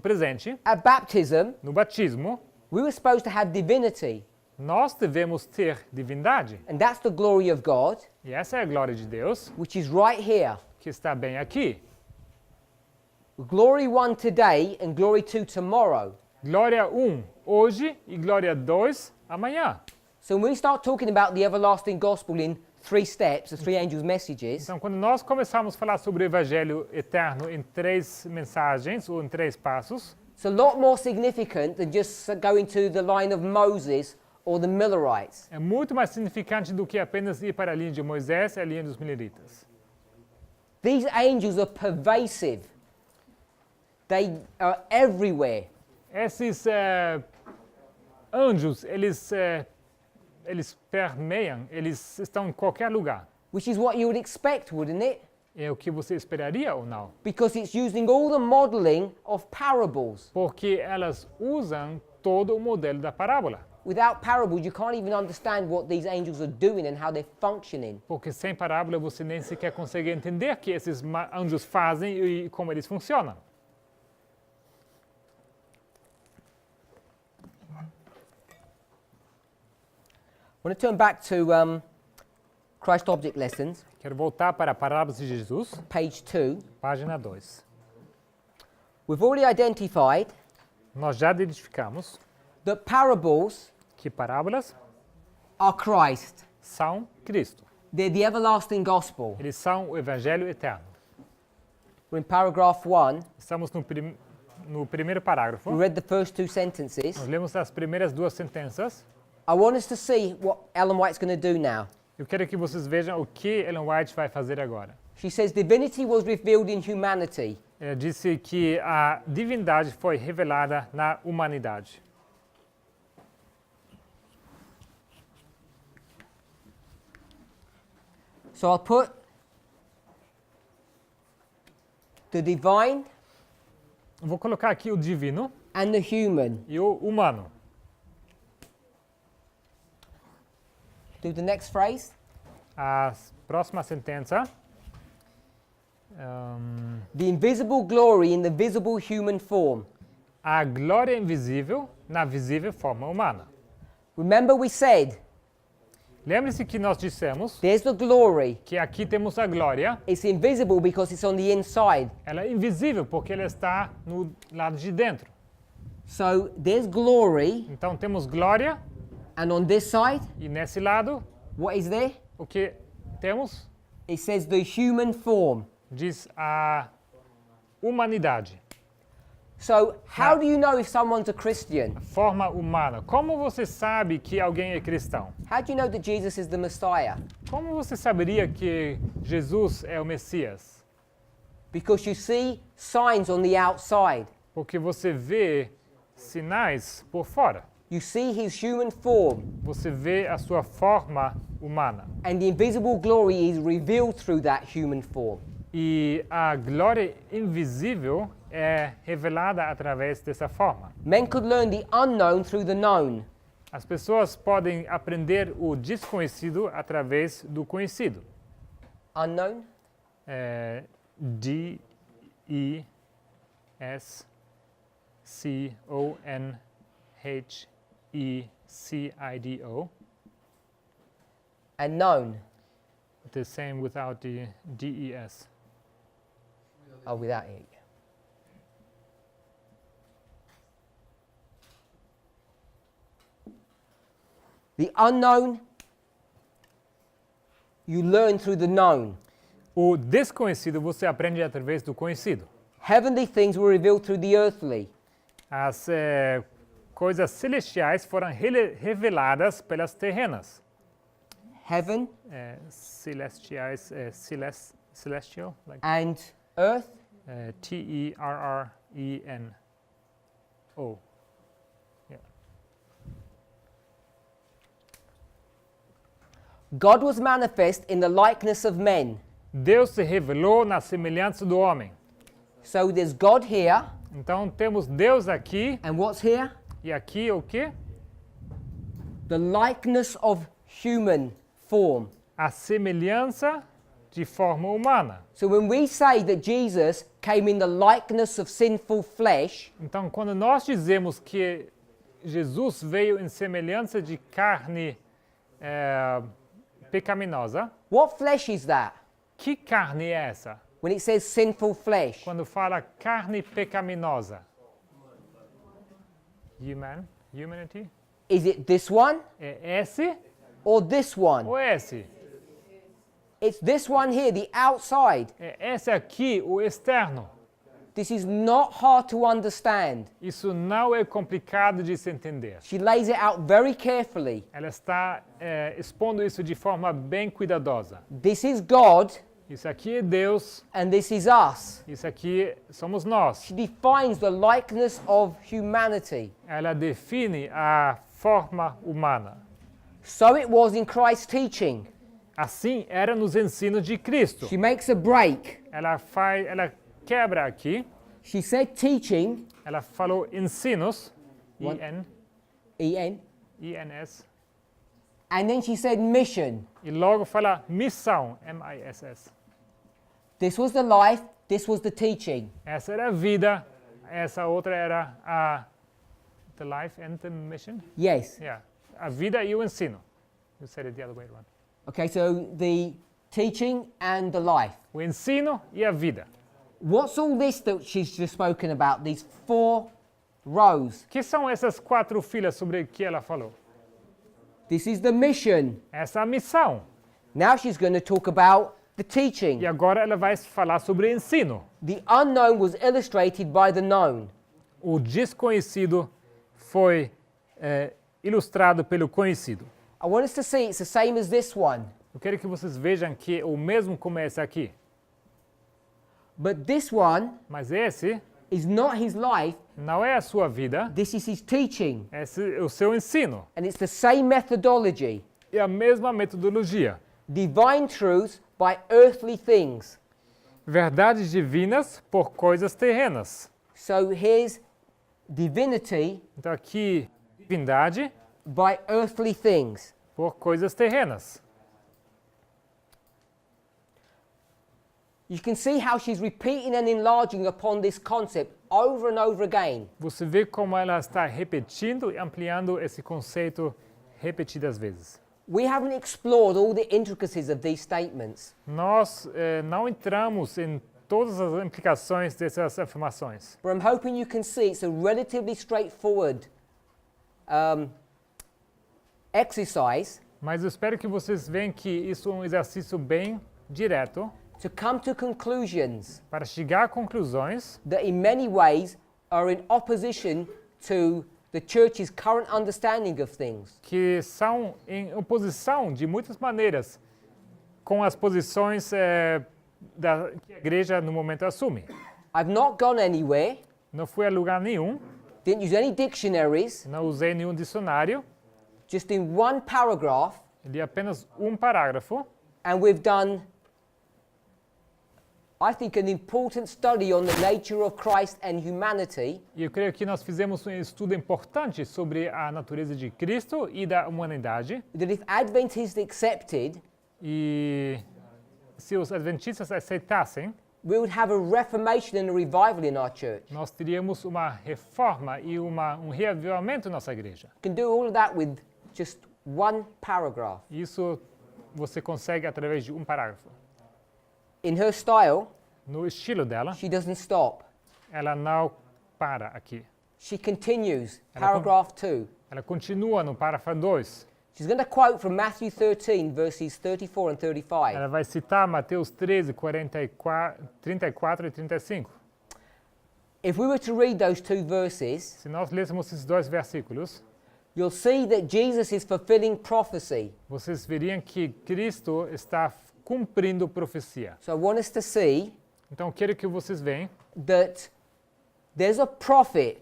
presente, at baptism, no batismo, we were supposed to have divinity. nós devemos ter divindade. And that's the glory of God, E essa é a glória de Deus, which is right here. que está bem aqui. Glory 1 today and glory 2 tomorrow. Glória 1 hoje e glória 2 amanhã. So when we start talking about the everlasting gospel in 3 steps, the 3 angels' messages, Então, quando nós começarmos a falar sobre o Evangelho eterno em 3 mensagens ou em 3 passos, it's a lot more significant than just going to the line of Moses or the Millerites. é muito mais significante do que apenas ir para a linha de Moisés e a linha dos Mileritas. These angels are pervasive. They are everywhere. Esses anjos, eles permeiam, eles estão em qualquer lugar. Which is what you would expect, wouldn't it? É o que você esperaria ou não? Because it's using all the modeling of parables. Porque elas usam todo o modelo da parábola. Without parables, you can't even understand what these angels are doing and how they're functioning. Porque sem parábola você nem sequer consegue entender o que esses anjos fazem e como eles funcionam. I want to turn back to Christ Object Lessons, Quero voltar para Parábolas de Jesus, page 2. página 2. We've already identified Nós já identificamos that parables que parábolas are Christ. são Cristo. They're the everlasting gospel. Eles são o Evangelho eterno. We're in paragraph 1. Estamos no primeiro parágrafo. We read the first 2 sentences. Nós lemos as primeiras 2 sentenças. I want us to see what Ellen White's going to do now. Eu quero que vocês vejam o que Ellen White vai fazer agora. She says divinity was revealed in humanity. Ela disse que a divindade foi revelada na humanidade. So I'll put the divine Eu vou colocar aqui o divino and the human. e o humano. Do the next phrase. A próxima sentença. The invisible glory in the visible human form. A glória invisível na visível forma humana. Remember we said Lembre-se que nós dissemos there's the glory. que aqui temos a glória. It's invisible because it's on the inside. Ela é invisível porque ela está no lado de dentro. So there's glory, Então temos glória and on this side, e nesse lado what is there? o que temos It says the human form. diz a humanidade, So how do you know if someone's a Christian? forma humana. Como você sabe que alguém é cristão? How do you know that Jesus is the Messiah? Como você saberia que Jesus é o Messias? Because you see signs on the outside. Porque você vê sinais por fora. You see his human form, Você vê a sua forma humana. and the invisible glory is revealed through that human form. E a glória invisível é revelada através dessa forma. Men could learn the unknown through the known. As pessoas podem aprender o desconhecido através do conhecido. Unknown? D-E-S-C-O-N-H-E-C-I-D-O. And known. The same without the D-E-S. Oh, without it. The unknown, you learn through the known. O desconhecido você aprende através do conhecido. Heavenly things were revealed through the earthly. As coisas celestiais foram reveladas pelas terrenas. Heaven Celestiais, celestial, like and earth. T-E-R-R-E-N-O. God was manifest in the likeness of men. Deus se revelou na semelhança do homem. So there's God here, Então temos Deus aqui and what's here? e aqui o quê? The likeness of human form. A semelhança de forma humana. So when we say that Jesus came in the likeness of sinful flesh, Então, quando nós dizemos que Jesus veio em semelhança de carne pecaminosa, what flesh is that? que carne é essa? When it says sinful flesh, Quando fala carne pecaminosa? Humanity? is it this one É esse or this one? ou esse? It's this one here, the outside. É esse aqui, o externo. This is not hard to understand. Isso não é complicado de se entender. She lays it out very carefully. Ela está expondo isso de forma bem cuidadosa. This is God Isso aqui é Deus, and this is us. isso aqui somos nós. She defines the likeness of humanity. Ela define a forma humana. So it was in Christ's teaching. Assim era nos ensinos de Cristo. She makes a break. Ela quebra aqui. She said teaching, Ela falou ensinos, One. I-N, E-N, I-N-S. and then she said mission. E logo fala missão, M-I-S-S. This was the life, this was the teaching. Essa era a vida, essa outra era the life and the mission. Yes. Yeah. A vida e o ensino. You said it the other way around. Okay, so the teaching and the life. O ensino e a vida. What's all this that she's just spoken about, these 4 rows? Que são essas 4 filas sobre que ela falou? This is the mission. Essa é a missão. Now she's going to talk about the teaching. E agora ela vai falar sobre ensino. The unknown was illustrated by the known. O desconhecido foi ilustrado pelo conhecido. I want us to see it's the same as this one. Eu quero que vocês vejam que o mesmo começa aqui. But this one Mas esse is not his life, não é a sua vida, this is his teaching. esse é o seu ensino. And it's the same methodology. É a mesma metodologia. Divine truths by earthly things. Verdades divinas por coisas terrenas. So here's divinity Então aqui, divindade by earthly things. por coisas terrenas. You can see how she's repeating and enlarging upon this concept over and over again. Você vê como ela está repetindo e ampliando esse conceito repetidas vezes. We haven't explored all the intricacies of these statements, Nós não entramos em todas as implicações dessas afirmações, but I'm hoping you can see it's a relatively straightforward exercise mas eu espero que vocês vejam que isso é um exercício bem direto to come to conclusions para chegar a conclusões that in many ways are in opposition to the church's current understanding of things. que são em oposição de muitas maneiras com as posições que a igreja no momento assume. I've not gone anywhere, Não fui a lugar nenhum, didn't use any dictionaries, não usei nenhum dicionário, just in one paragraph, li apenas um parágrafo and we've done, I think, an important study on the nature of Christ and humanity, e eu creio que nós fizemos um estudo importante sobre a natureza de Cristo e da humanidade. that if Adventists accepted, E se os adventistas aceitassem, we would have a reformation and a revival in our church. nós teríamos uma reforma e um reavivamento na nossa igreja. You can do all of that with just one paragraph. Isso você consegue através de um parágrafo. In her style, No estilo dela, she doesn't stop. ela não para aqui. She continues, Ela paragraph 2. Ela continua no parágrafo 2. She's going to quote from Matthew 13, verses 34 and 35. Ela vai citar Mateus 13, 34 e 35. If we were to read those 2 verses, Se nós lêssemos esses 2 versículos, you'll see that Jesus is fulfilling prophecy. vocês veriam que Cristo está cumprindo profecia. So I want us to see Então, eu quero que vocês vejam that there's a prophet,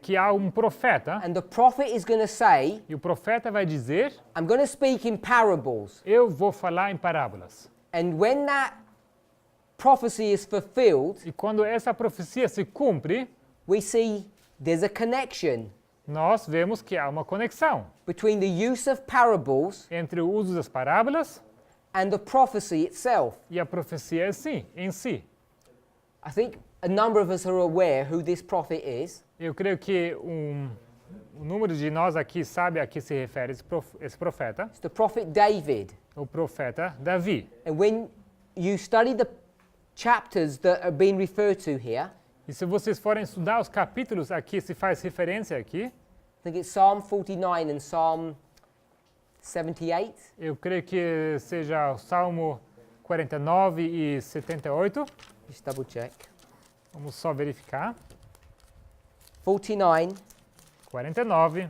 que há um profeta, and the prophet is going to say, e o profeta vai dizer, I'm going to speak in parables. eu vou falar em parábolas. And when that prophecy is fulfilled, E quando essa profecia se cumpre, we see there's a connection. nós vemos que há uma conexão between the use of parables entre o uso das parábolas and the prophecy itself. e a profecia em si. I think a number of us are aware who this prophet is. Eu creio que um número de nós aqui sabe a que se refere esse profeta, It's the prophet David. o profeta Davi. And when you study the chapters that are being referred to here, E se vocês forem estudar os capítulos aqui, se faz referência aqui, I think it's Psalm 49 and Psalm 78. eu creio que seja o Salmo 49 e 78. Just double check. Vamos só verificar. 49 49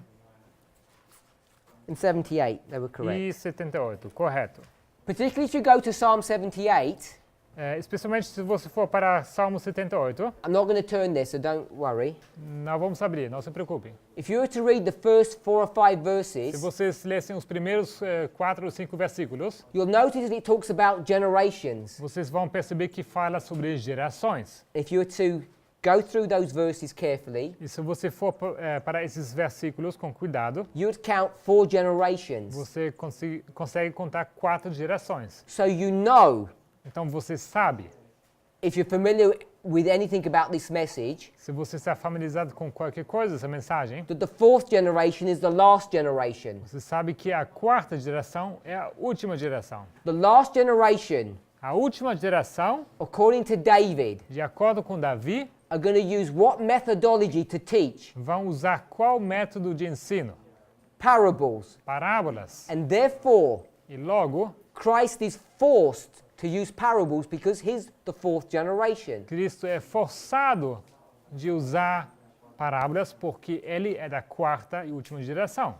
and 78, they were correct. e 78, correto. Particularly if you go to Psalm 78, Especialmente se você for para Salmo 78, I'm not going to turn there, so don't worry. não vamos abrir, não se preocupem. If you were to read the first 4 or 5 Se verses, vocês lessem os primeiros 4 ou 5 versículos, you'll notice that it talks about generations. vocês vão perceber que fala sobre gerações. If you were to go through those verses carefully, E se você for para esses versículos com cuidado, you would count 4 generations. você consegue contar 4 gerações. So you know, Então você sabe, if you're familiar with anything about this message, se você está familiarizado com qualquer coisa, essa mensagem, that the 4th generation is the last generation. você sabe que a 4ª geração é a última geração. The last generation, A última geração, according to David, de acordo com Davi, are going to use what methodology to teach? vão usar qual método de ensino? Parables. Parábolas. And therefore, E logo, Christ is forced to use parables because he's the 4th generation. Cristo é forçado de usar parábolas porque ele é da 4ª e última geração.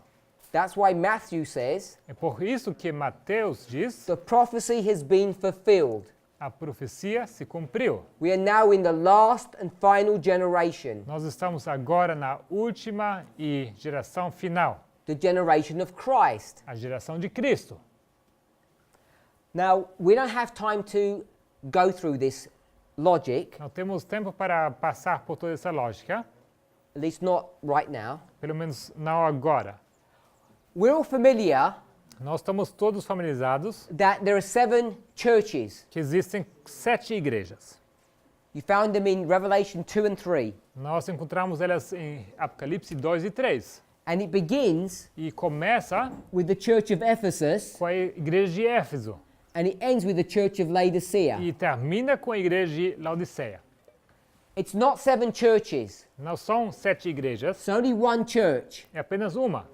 That's why Matthew says, É por isso que Mateus diz, the prophecy has been fulfilled. a profecia se cumpriu. We are now in the last and final generation, Nós estamos agora na última e geração final, the generation of Christ. a geração de Cristo. Now, we don't have time to go through this logic, Não temos tempo para passar por toda essa lógica, at least not right now. pelo menos não agora. We're all familiar Nós estamos todos familiarizados that there are 7 churches. que existem 7 igrejas. You found them in Revelation 2 and 3. Nós encontramos elas em Apocalipse 2 e 3. And it begins E começa with the church of Ephesus com a igreja de Éfeso and it ends with the church of Laodicea. e termina com a igreja de Laodiceia. It's not 7 churches, Não são 7 igrejas, it's only one church. é apenas uma.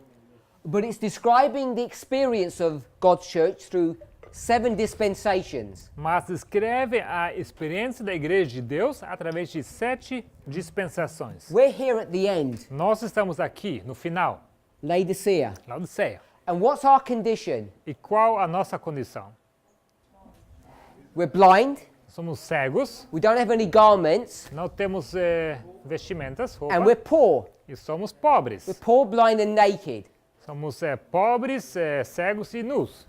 But it's describing the experience of God's church through 7 dispensations. Mas descreve a experiência da igreja de Deus através de 7 dispensações. We're here at the end, Nós estamos aqui no final, Laodicea. Laodiceia. And what's our condition? E qual a nossa condição? We're blind, Somos cegos, we don't have any garments, não temos vestimentas, roupa, and we're poor. e somos pobres. We're poor, blind, and naked. Somos pobres, cegos e nus.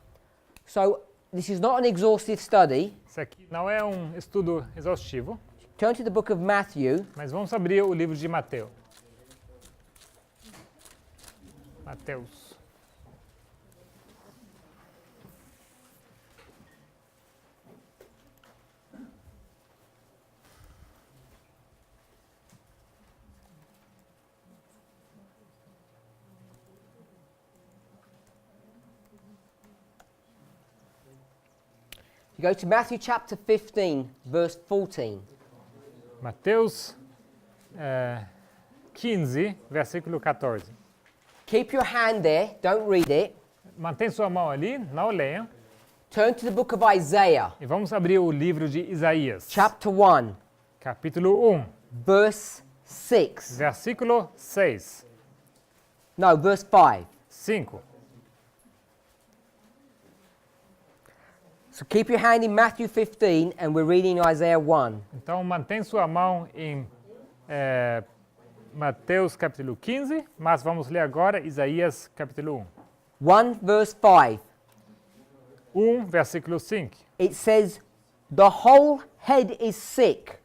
So this is not an exhaustive study. Isso aqui não é um estudo exaustivo, Turn to the book of Matthew, mas vamos abrir o livro de Mateus. Mateus. you go to Matthew chapter 15, verse 14. Mateus 15, versículo 14. Keep your hand there, don't read it. Mantém sua mão ali, não leia. Turn to the book of Isaiah, E vamos abrir o livro de Isaías, chapter 1, capítulo 1, verse 6. versículo 6, No, verse 5. 5. So keep your hand in Matthew 15, and we're reading Isaiah 1. Então, mantém sua mão em Mateus capítulo 15, mas vamos ler agora Isaías capítulo 1 verse 5. 1, versículo 5. It says, the whole head is sick.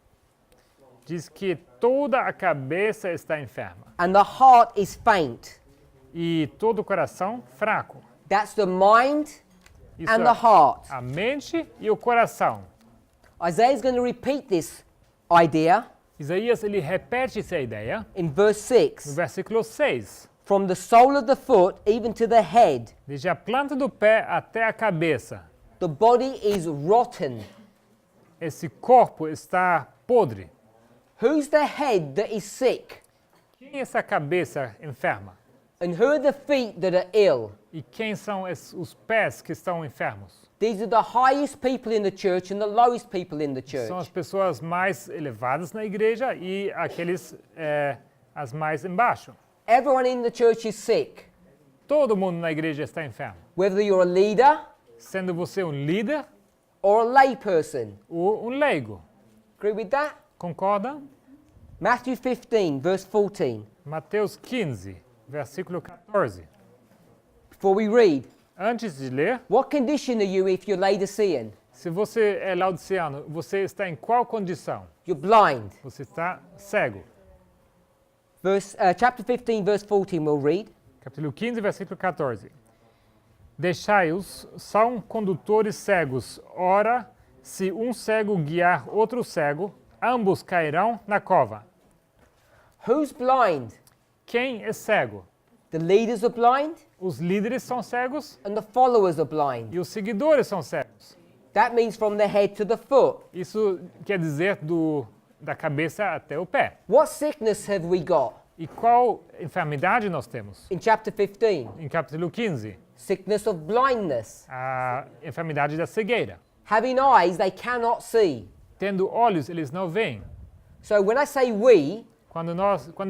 Diz que toda a cabeça está enferma and the heart is faint. e todo o coração fraco. That's the mind Isso and é the heart. a mente e o coração. Isaiah is going to repeat this idea Isaías ele repete essa ideia in verse no 6. versículo 6. From the sole of the foot even to the head, Desde a planta do pé até a cabeça, the body is rotten. esse corpo está podre. Who's the head that is sick? Quem é essa cabeça enferma? And who are the feet that are ill? E quem são os pés que estão enfermos? These are the highest people in the church and the lowest people in the São as church. pessoas mais elevadas na igreja e aqueles as mais embaixo. Everyone in the church is sick. Todo mundo na igreja está enfermo. Whether you're a leader Sendo você um líder or a lay person. ou um leigo. Agree with that? Concorda? Matthew 15, verse 14. Mateus 15, versículo 14. Before we read, Antes de ler, what condition are you if you're Laodicean? se você é laodiceano, você está em qual condição? You're blind. Você está cego. Chapter 15, verse 14, we'll read. Capítulo 15, versículo 14. Deixai-os, são condutores cegos. Ora, se um cego guiar outro cego, ambos cairão na cova. Who's blind? Quem é cego? The leaders are blind Os líderes são cegos and the followers are blind. e os seguidores são cegos. That means from the head to the foot. Isso quer dizer da cabeça até o pé. What sickness have we got? E qual enfermidade nós temos? In chapter 15, Em capítulo 15, sickness of blindness. a enfermidade da cegueira. Having eyes they cannot see. Tendo olhos, eles não veem. So when I say we, Quando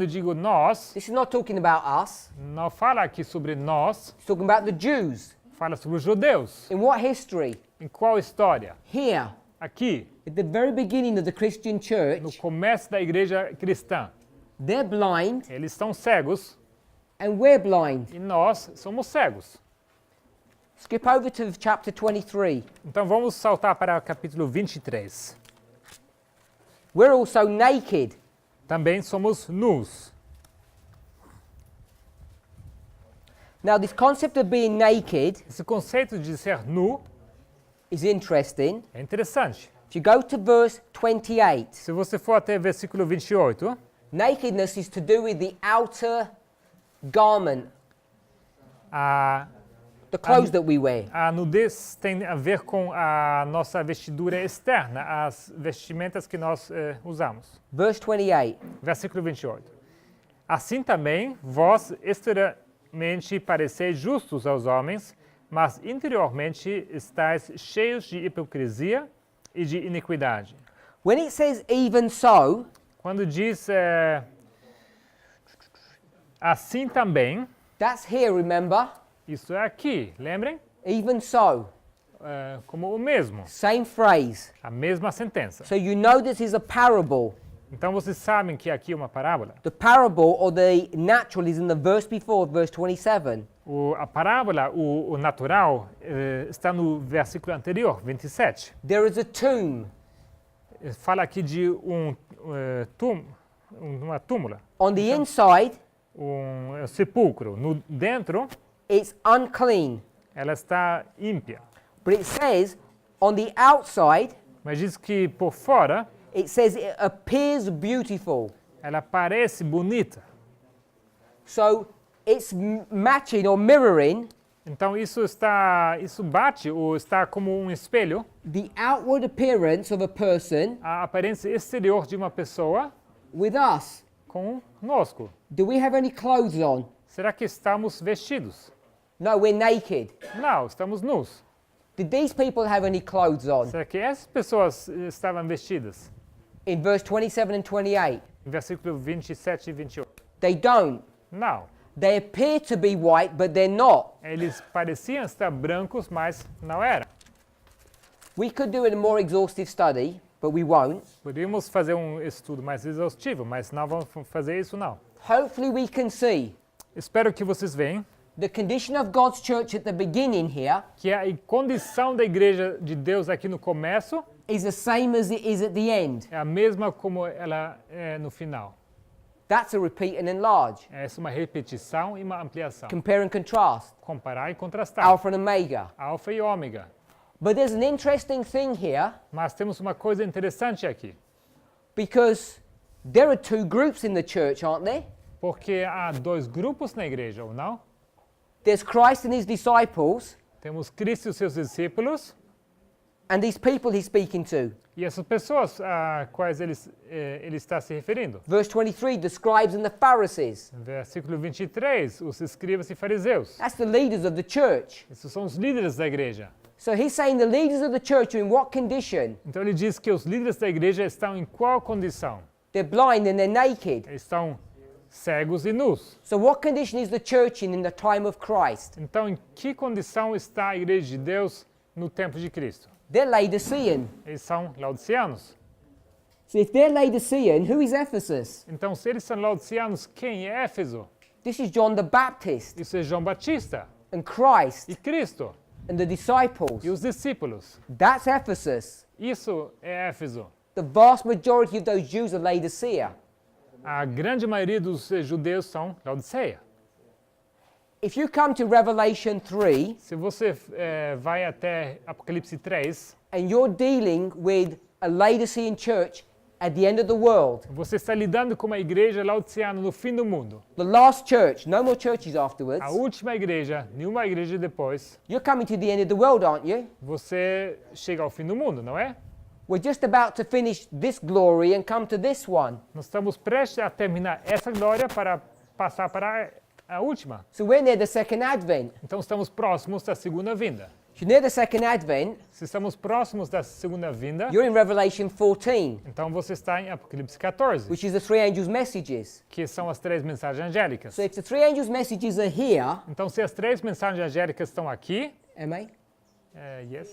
eu digo nós, this is not talking about us. não fala aqui sobre nós, It's talking about the Jews. fala sobre os judeus. In what history? Em qual história? Here, Aqui, at the very beginning of the Christian no church, começo da igreja cristã. they're blind Eles estão cegos and we're blind. e nós somos cegos. Skip over to chapter 23. Então vamos saltar para o capítulo 23. We're also naked. Também somos nus. Now, this concept of being naked Esse conceito de ser nu is interesting. é interessante. If you go to verse 28, Se você for até versículo 28, nakedness is to do with the outer garment, a, the clothes that we wear. a nudez tem a ver com a nossa vestidura externa, as vestimentas que nós usamos. Verse 28. Versículo 28. Assim também, vós exteriormente pareceis justos aos homens, mas interiormente estáis cheios de hipocrisia e de iniquidade. When it says even so, Quando diz assim também, that's here, remember? isso é aqui, lembrem? Even so. Como o mesmo, Same phrase. a mesma sentença. So you know this is a parable. Então vocês sabem que aqui é uma parábola. The parable or the natural is in the verse before, verse 27. A parábola, o natural, está no versículo anterior, 27. There is a tomb. Fala aqui de uma túmula, On the inside, sepulcro. Dentro, it's unclean. ela está ímpia. But it says on the outside, Mas diz que por fora, it says it appears beautiful. ela parece bonita. So it's matching or mirroring Então isso bate ou está como um espelho the outward appearance of a person a aparência exterior de uma pessoa with us. conosco. Do we have any clothes on? Será que estamos vestidos? No, we're naked. Não, estamos nus. Did these people have any clothes on? Será que essas pessoas estavam vestidas? In verse 27 and 28, Em versículo 27 e 28. they don't. Não. They appear to be white, but they're not. Eles pareciam estar brancos, mas não eram. We could do a more exhaustive study, but we won't. Podíamos fazer um estudo mais exaustivo, mas não vamos fazer isso não. Hopefully we can see Espero que vocês vejam the condition of God's church at the beginning here que a condição da igreja de Deus aqui no começo is the same as it is at the end. é a mesma como ela é no final. That's a repeat and enlarge. Essa é uma repetição e uma ampliação. Compare and contrast. Comparar e contrastar. Alpha and Omega. Alfa e ômega. But there's an interesting thing here Mas temos uma coisa interessante aqui. because there are two groups in the church, aren't there? Porque há dois grupos na igreja, ou não? There's Christ and his disciples Temos Cristo e os seus discípulos and these people he's speaking to. e essas pessoas a quais ele está se referindo. Verse 23, the scribes and the Pharisees. Versículo 23, os escribas e fariseus. That's the leaders of the church. Esses são os líderes da igreja. So he's saying the leaders of the church are in what condition? Então ele diz que os líderes da igreja estão em qual condição? They're blind and they're naked. Eles estão cegos e nus. So what condition is the church in the time of Christ? Então em que condição está a igreja de Deus no tempo de Cristo? They're Laodicean. Eles são laodiceanos. So if they're Laodicean, who is Ephesus? Então se eles são laodiceanos, quem é Éfeso? This is John the Baptist Isso é João Batista and Christ e Cristo and the disciples. e os discípulos. That's Ephesus. Isso é Éfeso. The vast majority of those Jews are Laodicea. A grande maioria dos judeus são Laodiceia. If you come to Revelation 3 Se você vai até Apocalipse 3, and you're dealing with a Laodicean church at the end of the world, você está lidando com uma igreja laodiceana no fim do mundo. the last church, no more churches afterwards, A última igreja, nenhuma igreja depois, you're coming to the end of the world, aren't you? você chega ao fim do mundo, não é? We're just about to finish this glory and come to this one. Nós estamos prestes a terminar essa glória para passar para a última. So we're near the second advent. Então estamos próximos da segunda vinda. If you're near the second advent, Se estamos próximos da segunda vinda, you're in Revelation 14, então você está em Apocalipse 14, which is the three angels' messages. que são as três mensagens angélicas. So if the three angels' messages are here, Então se as três mensagens angélicas estão aqui, MA? yes.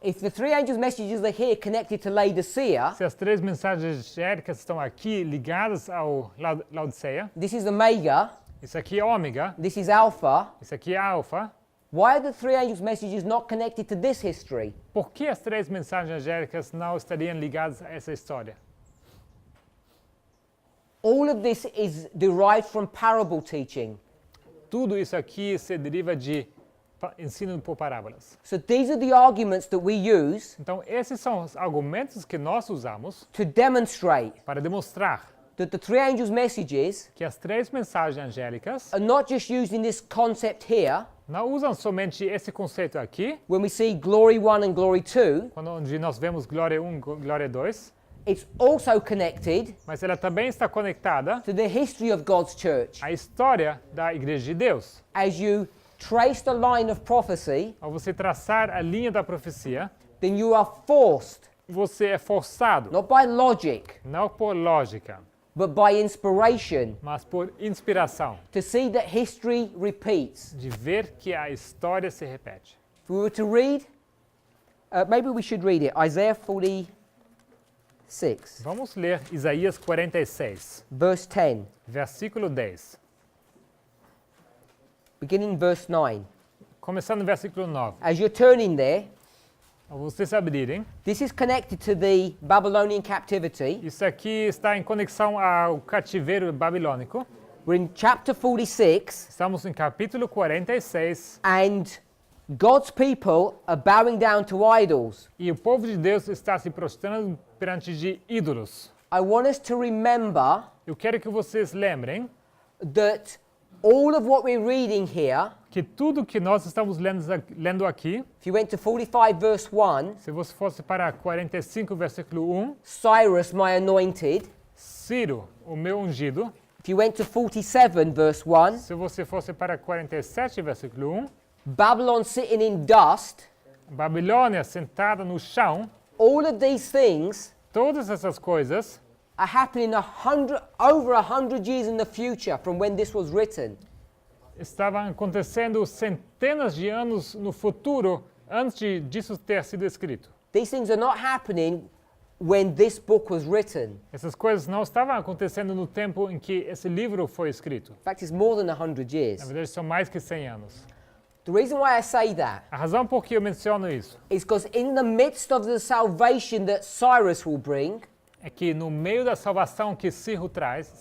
If the three angels' messages are here connected to Laodicea, Se as três mensagens angélicas estão aqui ligadas ao Laodiceia, this is Omega, isso aqui é ômega, this is Alpha. isso aqui é alfa. Why are the three angels' messages not connected to this history? Por que as três mensagens angélicas não estariam ligadas a essa história? All of this is derived from parable teaching. Tudo isso aqui se deriva de ensino por parábolas. So these are the arguments that we use Então, esses são os argumentos que nós usamos to demonstrate para demonstrar that the three angels' messages que as três mensagens angélicas are not just using this concept here não usam somente esse conceito aqui, when we see glory 1 and glory 2. onde nós vemos glória 1 e glória 2, It's also connected mas ela também está conectada to the history of God's church. à história da Igreja de Deus. As you trace the line of prophecy, Ao você traçar a linha da profecia, then you are forced, você é forçado, not by logic, não por lógica, but by inspiration, mas por inspiração, to see that history repeats. de ver que a história se repete. If we were to read, maybe we should read it, Isaiah 46, Vamos ler Isaías 46, verse 10, versículo 10. beginning verse 9. Começando no versículo 9. As you're turning there, Ao vocês abrirem, this is connected to the Babylonian captivity. isso aqui está em conexão ao cativeiro babilônico. We're in chapter 46, Estamos em capítulo 46 and God's people are bowing down to idols. e o povo de Deus está se prostrando perante de ídolos. I want us to remember Eu quero que vocês lembrem that all of what we're reading here, que tudo que nós estamos lendo aqui, if you went to 45 verse 1, se você fosse para 45, versículo 1, Cyrus, my anointed. Ciro, o meu ungido. If you went to 47 verse 1, Se você fosse para 47, versículo 1, Babylon sitting in dust. Babilônia sentada no chão, All of these things todas essas coisas are happening over 100 years in the future from when this was written. estavam acontecendo centenas de anos no futuro antes disso ter sido escrito. These things are not happening when this book was written. Essas coisas não estavam acontecendo no tempo em que esse livro foi escrito. In fact, it's more than 100 Na years. verdade, são mais que 100 anos. The reason why I say that A razão por que eu menciono isso is because in the midst of the salvation that Cyrus will bring, é que no meio da salvação que Ciro traz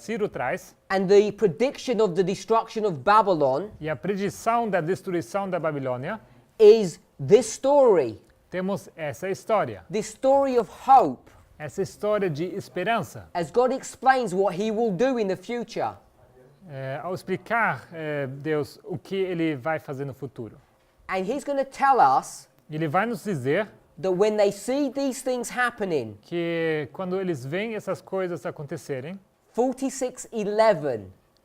and the prediction of the destruction of Babylon, e a predição da destruição da Babilônia, is this story. temos essa história. This story of hope, Essa história de esperança. as God explains what he will do in the future. Ao explicar Deus o que Ele vai fazer no futuro. And he's going to tell us Ele vai nos dizer that when they see these things happening, que quando eles veem essas coisas acontecerem, 46:11,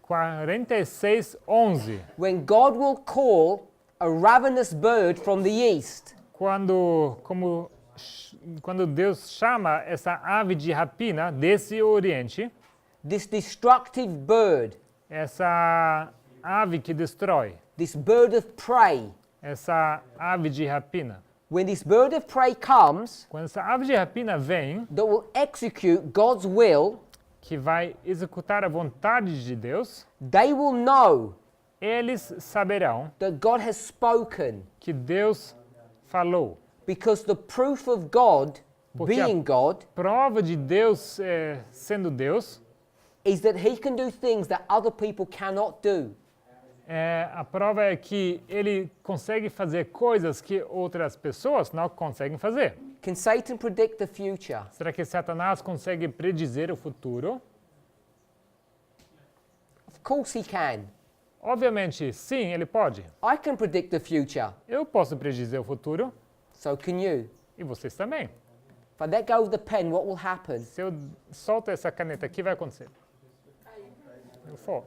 46:11, when God will call a ravenous bird from the east, quando Deus chama essa ave de rapina desse Oriente, this destructive bird, essa ave que destrói, this bird of prey, essa ave de rapina. when this bird of prey comes, Quando essa ave de rapina vem, that will execute God's will, que vai executar a vontade de Deus, they will know eles saberão that God has spoken, que Deus falou. because the proof of God Porque being God Prova de Deus sendo Deus, is that he can do things that other people cannot do. a prova é que ele consegue fazer coisas que outras pessoas não conseguem fazer. Can Satan predict the future? Será que Satanás consegue predizer o futuro? Of course he can. Obviamente, sim, ele pode. I can predict the future. Eu posso predizer o futuro So can you. e vocês também. If I let go of the pen, what will happen? Se eu solto essa caneta aqui, vai acontecer. Eu for.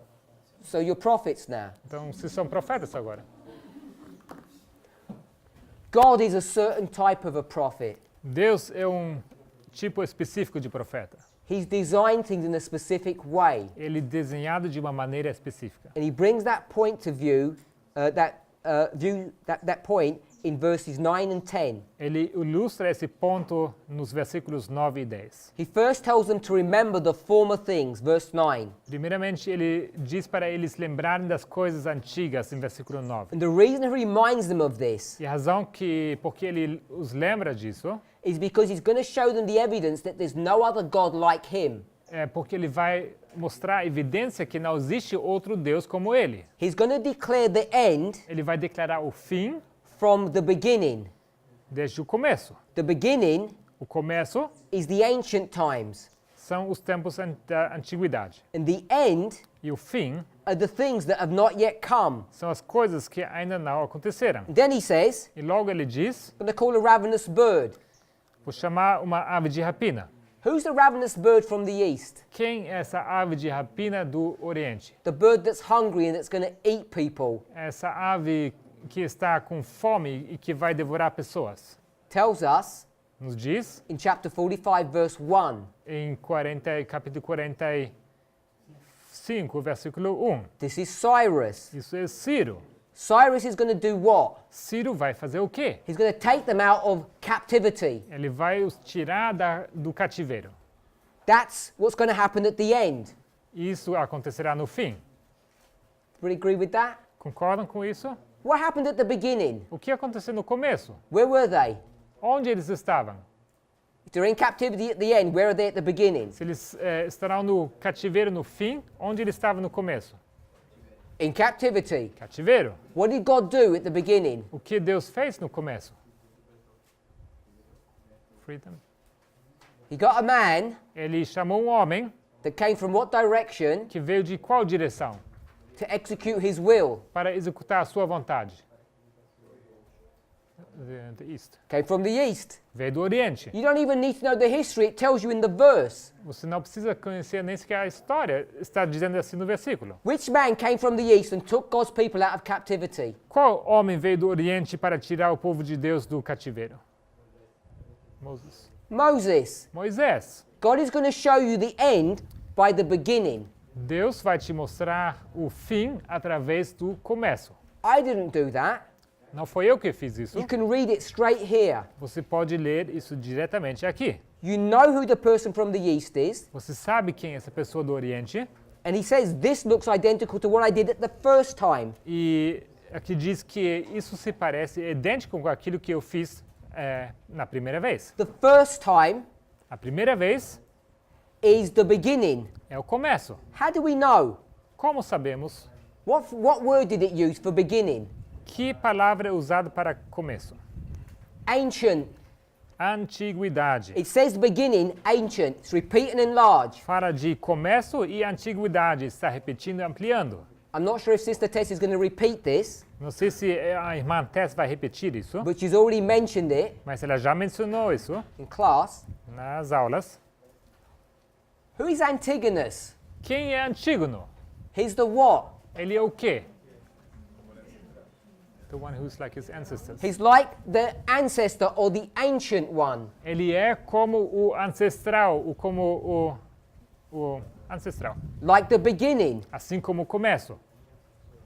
So you're prophets now. Então, vocês são profetas agora. God is a certain type of a prophet. Deus é tipo específico de profeta. He's designed things in a specific way. Ele é desenhado de uma maneira específica. And he brings that point to view, that point in verses 9 and 10. Ele ilustra esse ponto nos versículos 9 e 10. He first tells them to remember the former things, verse 9. Primeiramente, ele diz para eles lembrarem das coisas antigas, em versículo 9. And the reason he reminds them of this E a razão porque ele os lembra disso is because he's going to show them the evidence that there's no other God like him. é porque ele vai mostrar a evidência que não existe outro Deus como ele. He's going to declare the end Ele vai declarar o fim from the beginning. desde o começo. The beginning O começo is the ancient times, são os tempos da antiguidade. and the end E o fim are the things that have not yet come. são as coisas que ainda não aconteceram. Then he says, E logo ele diz, I'm going to call a ravenous bird. vou chamar uma ave de rapina. Who's the ravenous bird from the east? Quem é essa ave de rapina do Oriente? The bird that's hungry and that's going to eat people. Essa ave que está com fome e que vai devorar pessoas. Tells us Nos diz in chapter 45, verse 1, em capítulo 45, versículo 1. this is Cyrus. Isso é Ciro. Cyrus is going to do what? Ciro vai fazer o quê? He's going to take them out of captivity. Ele vai os tirar do cativeiro. That's what's going to happen at the end. Isso acontecerá no fim. Everybody agree with that? Concordam com isso? What happened at the beginning? O que aconteceu no começo? Where were they? Onde eles estavam? If they're in captivity at the end, where are they at the beginning? Se eles estarão no cativeiro no fim, onde eles estavam no começo? In captivity. Cativeiro. What did God do at the beginning? O que Deus fez no começo? Freedom. He got a man Ele chamou um homem that came from what direction que veio de qual direção? to execute his will? Para executar a sua vontade. The East. Came from the east. Veio do Oriente. You don't even need to know the history, it tells you in the verse. Você não precisa conhecer nem sequer a história, está dizendo assim no versículo. Which man came from the east and took God's people out of captivity? Qual homem veio do Oriente para tirar o povo de Deus do cativeiro? Moses. Moisés. God is going to show you the end by the beginning. Deus vai te mostrar o fim através do começo. I didn't do that. Não foi eu que fiz isso. You can read it straight here. Você pode ler isso diretamente aqui. You know who the person from the east is. Você sabe quem é essa pessoa do Oriente. And he says, this looks identical to what I did at the first time. E aqui diz que isso se parece idêntico com aquilo que eu fiz na primeira vez. The first time A primeira vez is the beginning. é o começo. How do we know? Como sabemos? What word did it use for beginning? Que palavra é usada para começo? Ancient. Antiguidade. It says beginning, ancient. It's repeat and enlarge. Fala de começo e antiguidade, está repetindo e ampliando. I'm not sure if Sister Tess is going to repeat this, Não sei se a irmã Tess vai repetir isso, but she's already mentioned it mas ela já mencionou isso in class. nas aulas. Who is Antigonus? Quem é Antígono? He's the what? Ele é o quê? The one who's like his ancestors. He's like the ancestor or the ancient one. Ele é como o ancestral, o ancestral, Like the beginning. assim como o começo.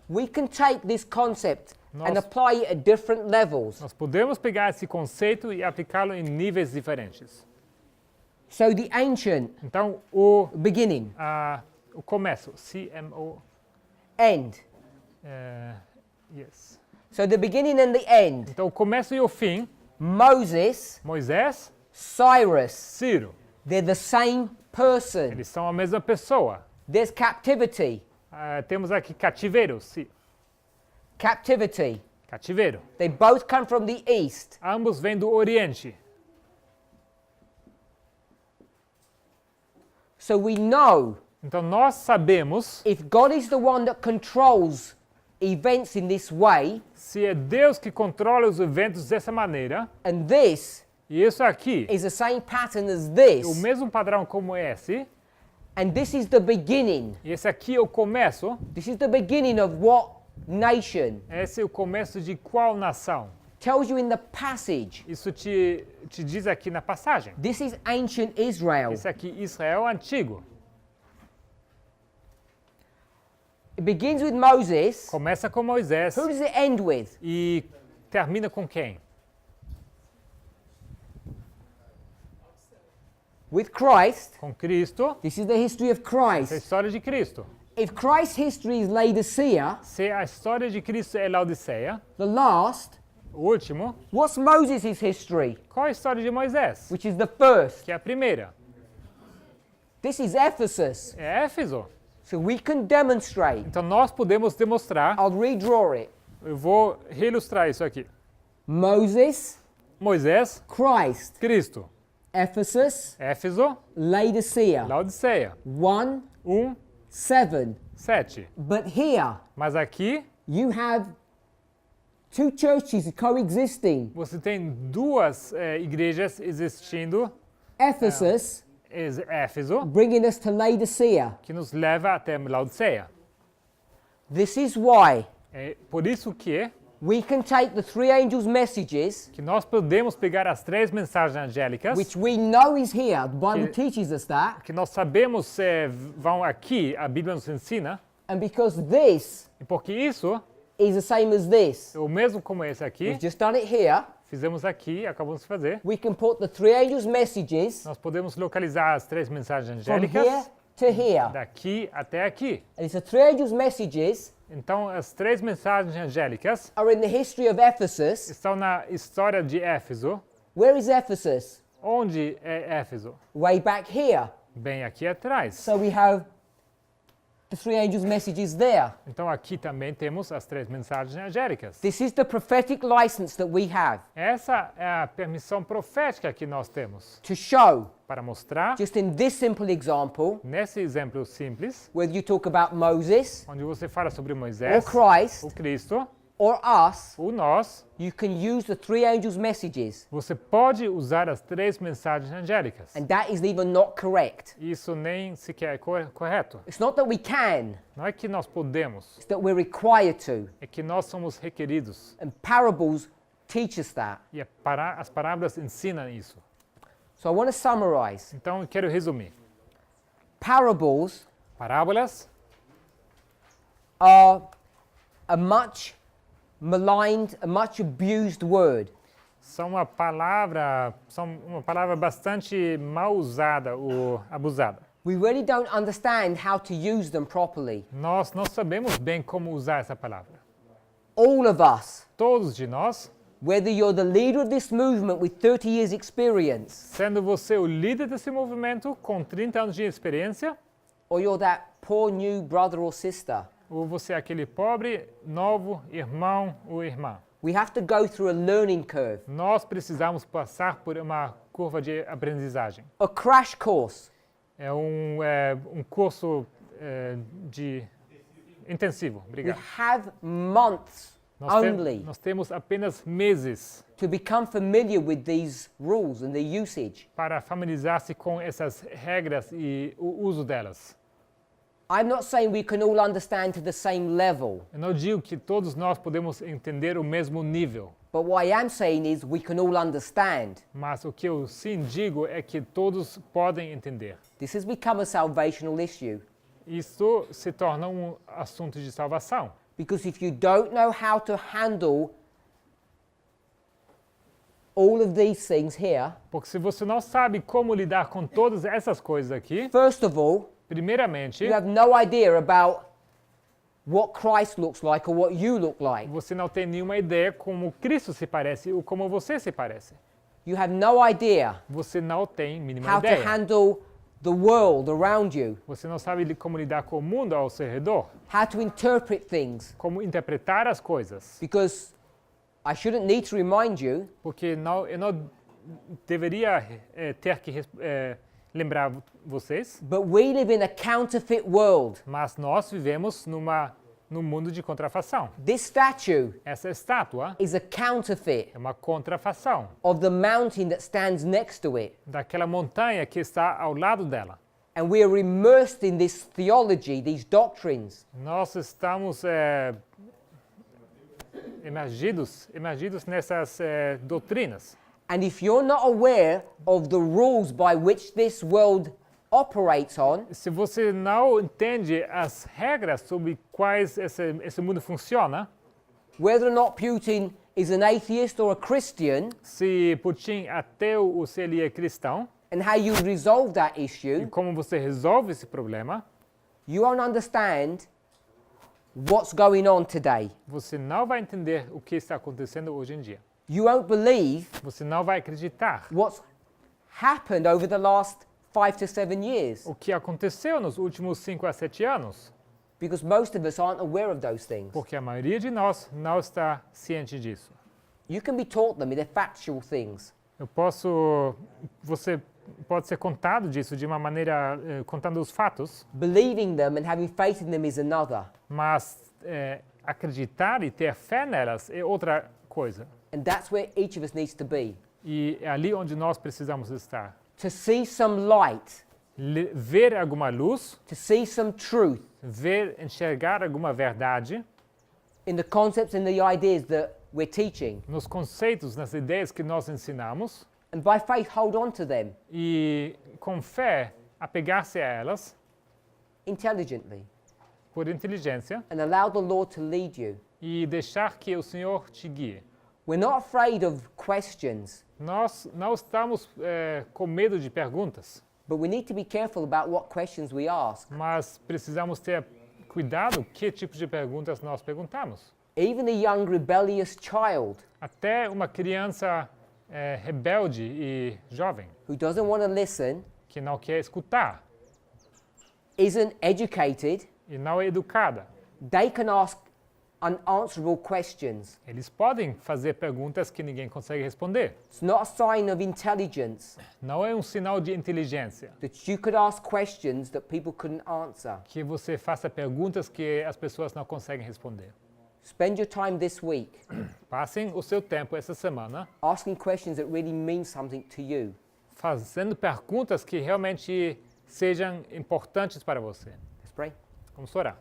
We can take this concept and Nós- apply it at different levels. Nós podemos pegar esse conceito e aplicá-lo em níveis diferentes. So the ancient, Então, o beginning, começo, CMO, end. yes. So the beginning and the end. Então, o começo e o fim, Moses, Moisés, Cyrus, Ciro, they're the same person. eles são a mesma pessoa. There's captivity. Temos aqui cativeiro, Captivity. cativeiro. They both come from the east. Ambos vêm do Oriente. So we know Então, nós sabemos, if God is the one that controls events in this way, se é Deus que controla os eventos dessa maneira, and this e isso aqui is the same pattern as é o this, mesmo padrão como esse, and this is the beginning. e esse aqui é o começo, This is the beginning of what nation? esse é o começo de qual nação? Tells you in the passage. Isso te diz aqui na passagem. This is ancient Israel. Esse aqui, Israel antigo. It begins with Moses. Começa com Moisés Who does it end with? e termina com quem? With Christ. Com Cristo. This is the history of Essa é a Christ. história de Cristo. If Christ's history is Laodicea, Se a história de Cristo é Laodiceia, the last, o último, what's Moses' history? qual é a história de Moisés? Which is the first. Que é a primeira. This is Ephesus. É Éfeso. So we can demonstrate. Então nós podemos demonstrar, I'll redraw it. eu vou reilustrar isso aqui. Moses, Moisés, Christ, Cristo. Ephesus, Éfeso, Laodicea. Laodiceia. 1, 7. 7. But here, Mas aqui you have two churches coexisting. você tem duas igrejas existindo, Ephesus, Éfeso, bringing us to Laodicea. que nos leva até Laodiceia. This is why É por isso que we can take the three angels' messages, nós podemos pegar as três mensagens angélicas, which we know is here. The Bible Que- teaches us that. que nós sabemos vão aqui, a Bíblia nos ensina, And because this e porque isso is the same as this, é o mesmo como esse aqui, we've just done it here. fizemos aqui, acabamos de fazer, We can put the three angels' messages nós podemos localizar as três mensagens from here angélicas to here. daqui até aqui. And it's the three angels' messages Então, as três mensagens angélicas are in the history of Ephesus. estão na história de Éfeso. Where is Ephesus? Onde é Éfeso? Way back here. Bem aqui atrás. So we have the three angels' messages there. Então, aqui também temos as três mensagens angélicas. This is the prophetic license that we have Essa é a permissão profética que nós temos to show, para mostrar, just in this simple example, nesse exemplo simples, whether you talk about Moses onde você fala sobre or Moisés, Christ o Cristo, or us, o nós, you can use the three angels' messages. você pode usar as três mensagens angélicas. And that is even not correct. Isso nem sequer é correto. It's not that we can, Não é que nós podemos, it's that we're required to. é que nós somos requeridos. And parables teach us that. E as parábolas ensinam isso. So I want to summarize. Então, eu quero resumir. Parables Parábolas are a much maligned, a much abused word. são uma palavra bastante mal usada ou abusada. We really don't understand how to use them properly. Nós não sabemos bem como usar essa palavra. All of us, Todos de nós, whether you're the leader of this movement with 30 years experience, sendo você o líder desse movimento com 30 anos de experiência, or you're that poor new brother or sister, ou você é aquele pobre, novo irmão ou irmã. we have to go through a learning curve, Nós precisamos passar por uma curva de aprendizagem. a crash course. É um curso de intensivo. We Obrigado. have months only Nós temos apenas meses to become familiar with these rules and the usage. para familiarizar-se com essas regras e o uso delas. I'm not saying we can all understand to the same level, Eu não digo que todos nós podemos entender o mesmo nível, but what I am saying is we can all understand. mas o que eu sim digo é que todos podem entender. This has become a salvational issue Isso se torna um assunto de salvação, because if you don't know how to handle all of these things here, porque se você não sabe como lidar com todas essas coisas aqui, first of all, primeiramente, you have no idea about what Christ looks like or what you look like. você não tem nenhuma ideia como Cristo se parece ou como você se parece. You have no idea Você não tem mínima how to ideia. handle the world around you, Você não sabe como lidar com o mundo ao seu redor, how to interpret things, como interpretar as coisas. because I shouldn't need to remind you, Porque eu não deveria ter que lembrar vocês, but we live in a counterfeit world. mas nós vivemos num mundo de contrafação. This statue Essa estátua is a counterfeit é uma contrafação of the mountain that stands next to it. daquela montanha que está ao lado dela. And we are immersed in this theology, these doctrines. Nós estamos emergidos nessas doutrinas. And if you're not aware of the rules by which this world operates on, Se você não entende as regras sobre quais esse mundo funciona, whether or not Putin is an atheist or a Christian, se Putin é ateu ou se ele é cristão, and how you resolve that e issue, como você resolve esse problema, you won't understand what's going on today. você não vai entender o que está acontecendo hoje em dia. You won't believe Você não vai acreditar what's happened over the last 5 to 7 years, o que aconteceu nos últimos 5 a 7 anos, because most of us aren't aware of those things. porque a maioria de nós não está ciente disso. You can be taught them, they're factual things. Você pode ser contado disso de uma maneira, contando os fatos, Believing them and having faith in them is another. mas acreditar e ter fé nelas é outra coisa. And that's where each of us needs to be. E é ali onde nós precisamos estar. To see some light, Ver alguma luz, to see some truth enxergar alguma verdade in the concepts and the ideas that we're teaching. nos conceitos, nas ideias que nós ensinamos, And by faith, hold on to them e com fé apegar-se a elas intelligently por inteligência and allow the Lord to lead you. e deixar que o Senhor te guie. We're not afraid of questions, Nós não estamos com medo de perguntas, but we need to be careful about what questions we ask. mas precisamos ter cuidado que tipo de perguntas nós perguntamos. Even a young rebellious child Até uma criança rebelde e jovem, who doesn't want to listen, que não quer escutar isn't educated, e não é educada. they can ask unanswerable questions. Eles podem fazer perguntas que ninguém consegue responder. It's not a sign of intelligence Não é um sinal de inteligência that you could ask questions that people couldn't answer. que você faça perguntas que as pessoas não conseguem responder. Spend your time this week Passem o seu tempo essa semana asking questions that really mean something to you. fazendo perguntas que realmente sejam importantes para você. Let's pray. Vamos orar.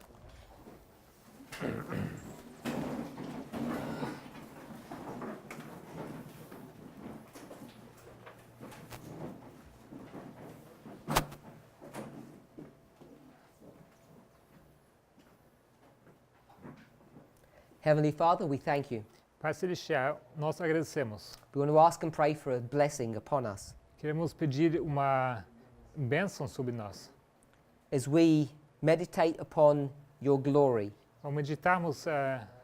Heavenly Father, we thank you Pai Celestial, nós agradecemos. We want to ask and pray for a blessing upon us Queremos pedir uma bênção sobre nós. as we meditate upon your glory, Ao meditarmos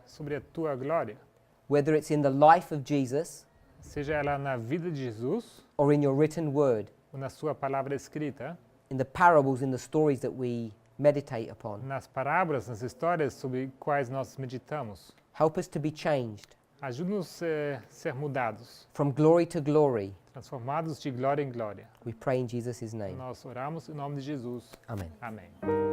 sobre a tua glória, whether it's in the life of Jesus seja ela na vida de Jesus or in your written word, ou na sua palavra escrita, in the parables, in the stories that we meditate upon. nas parábolas, nas histórias sobre quais nós meditamos. Help us to be changed Ajude-nos a ser mudados, from glory to glory. transformados de glória em glória. We pray in Jesus' name. Nós oramos em nome de Jesus. Amen. Amém.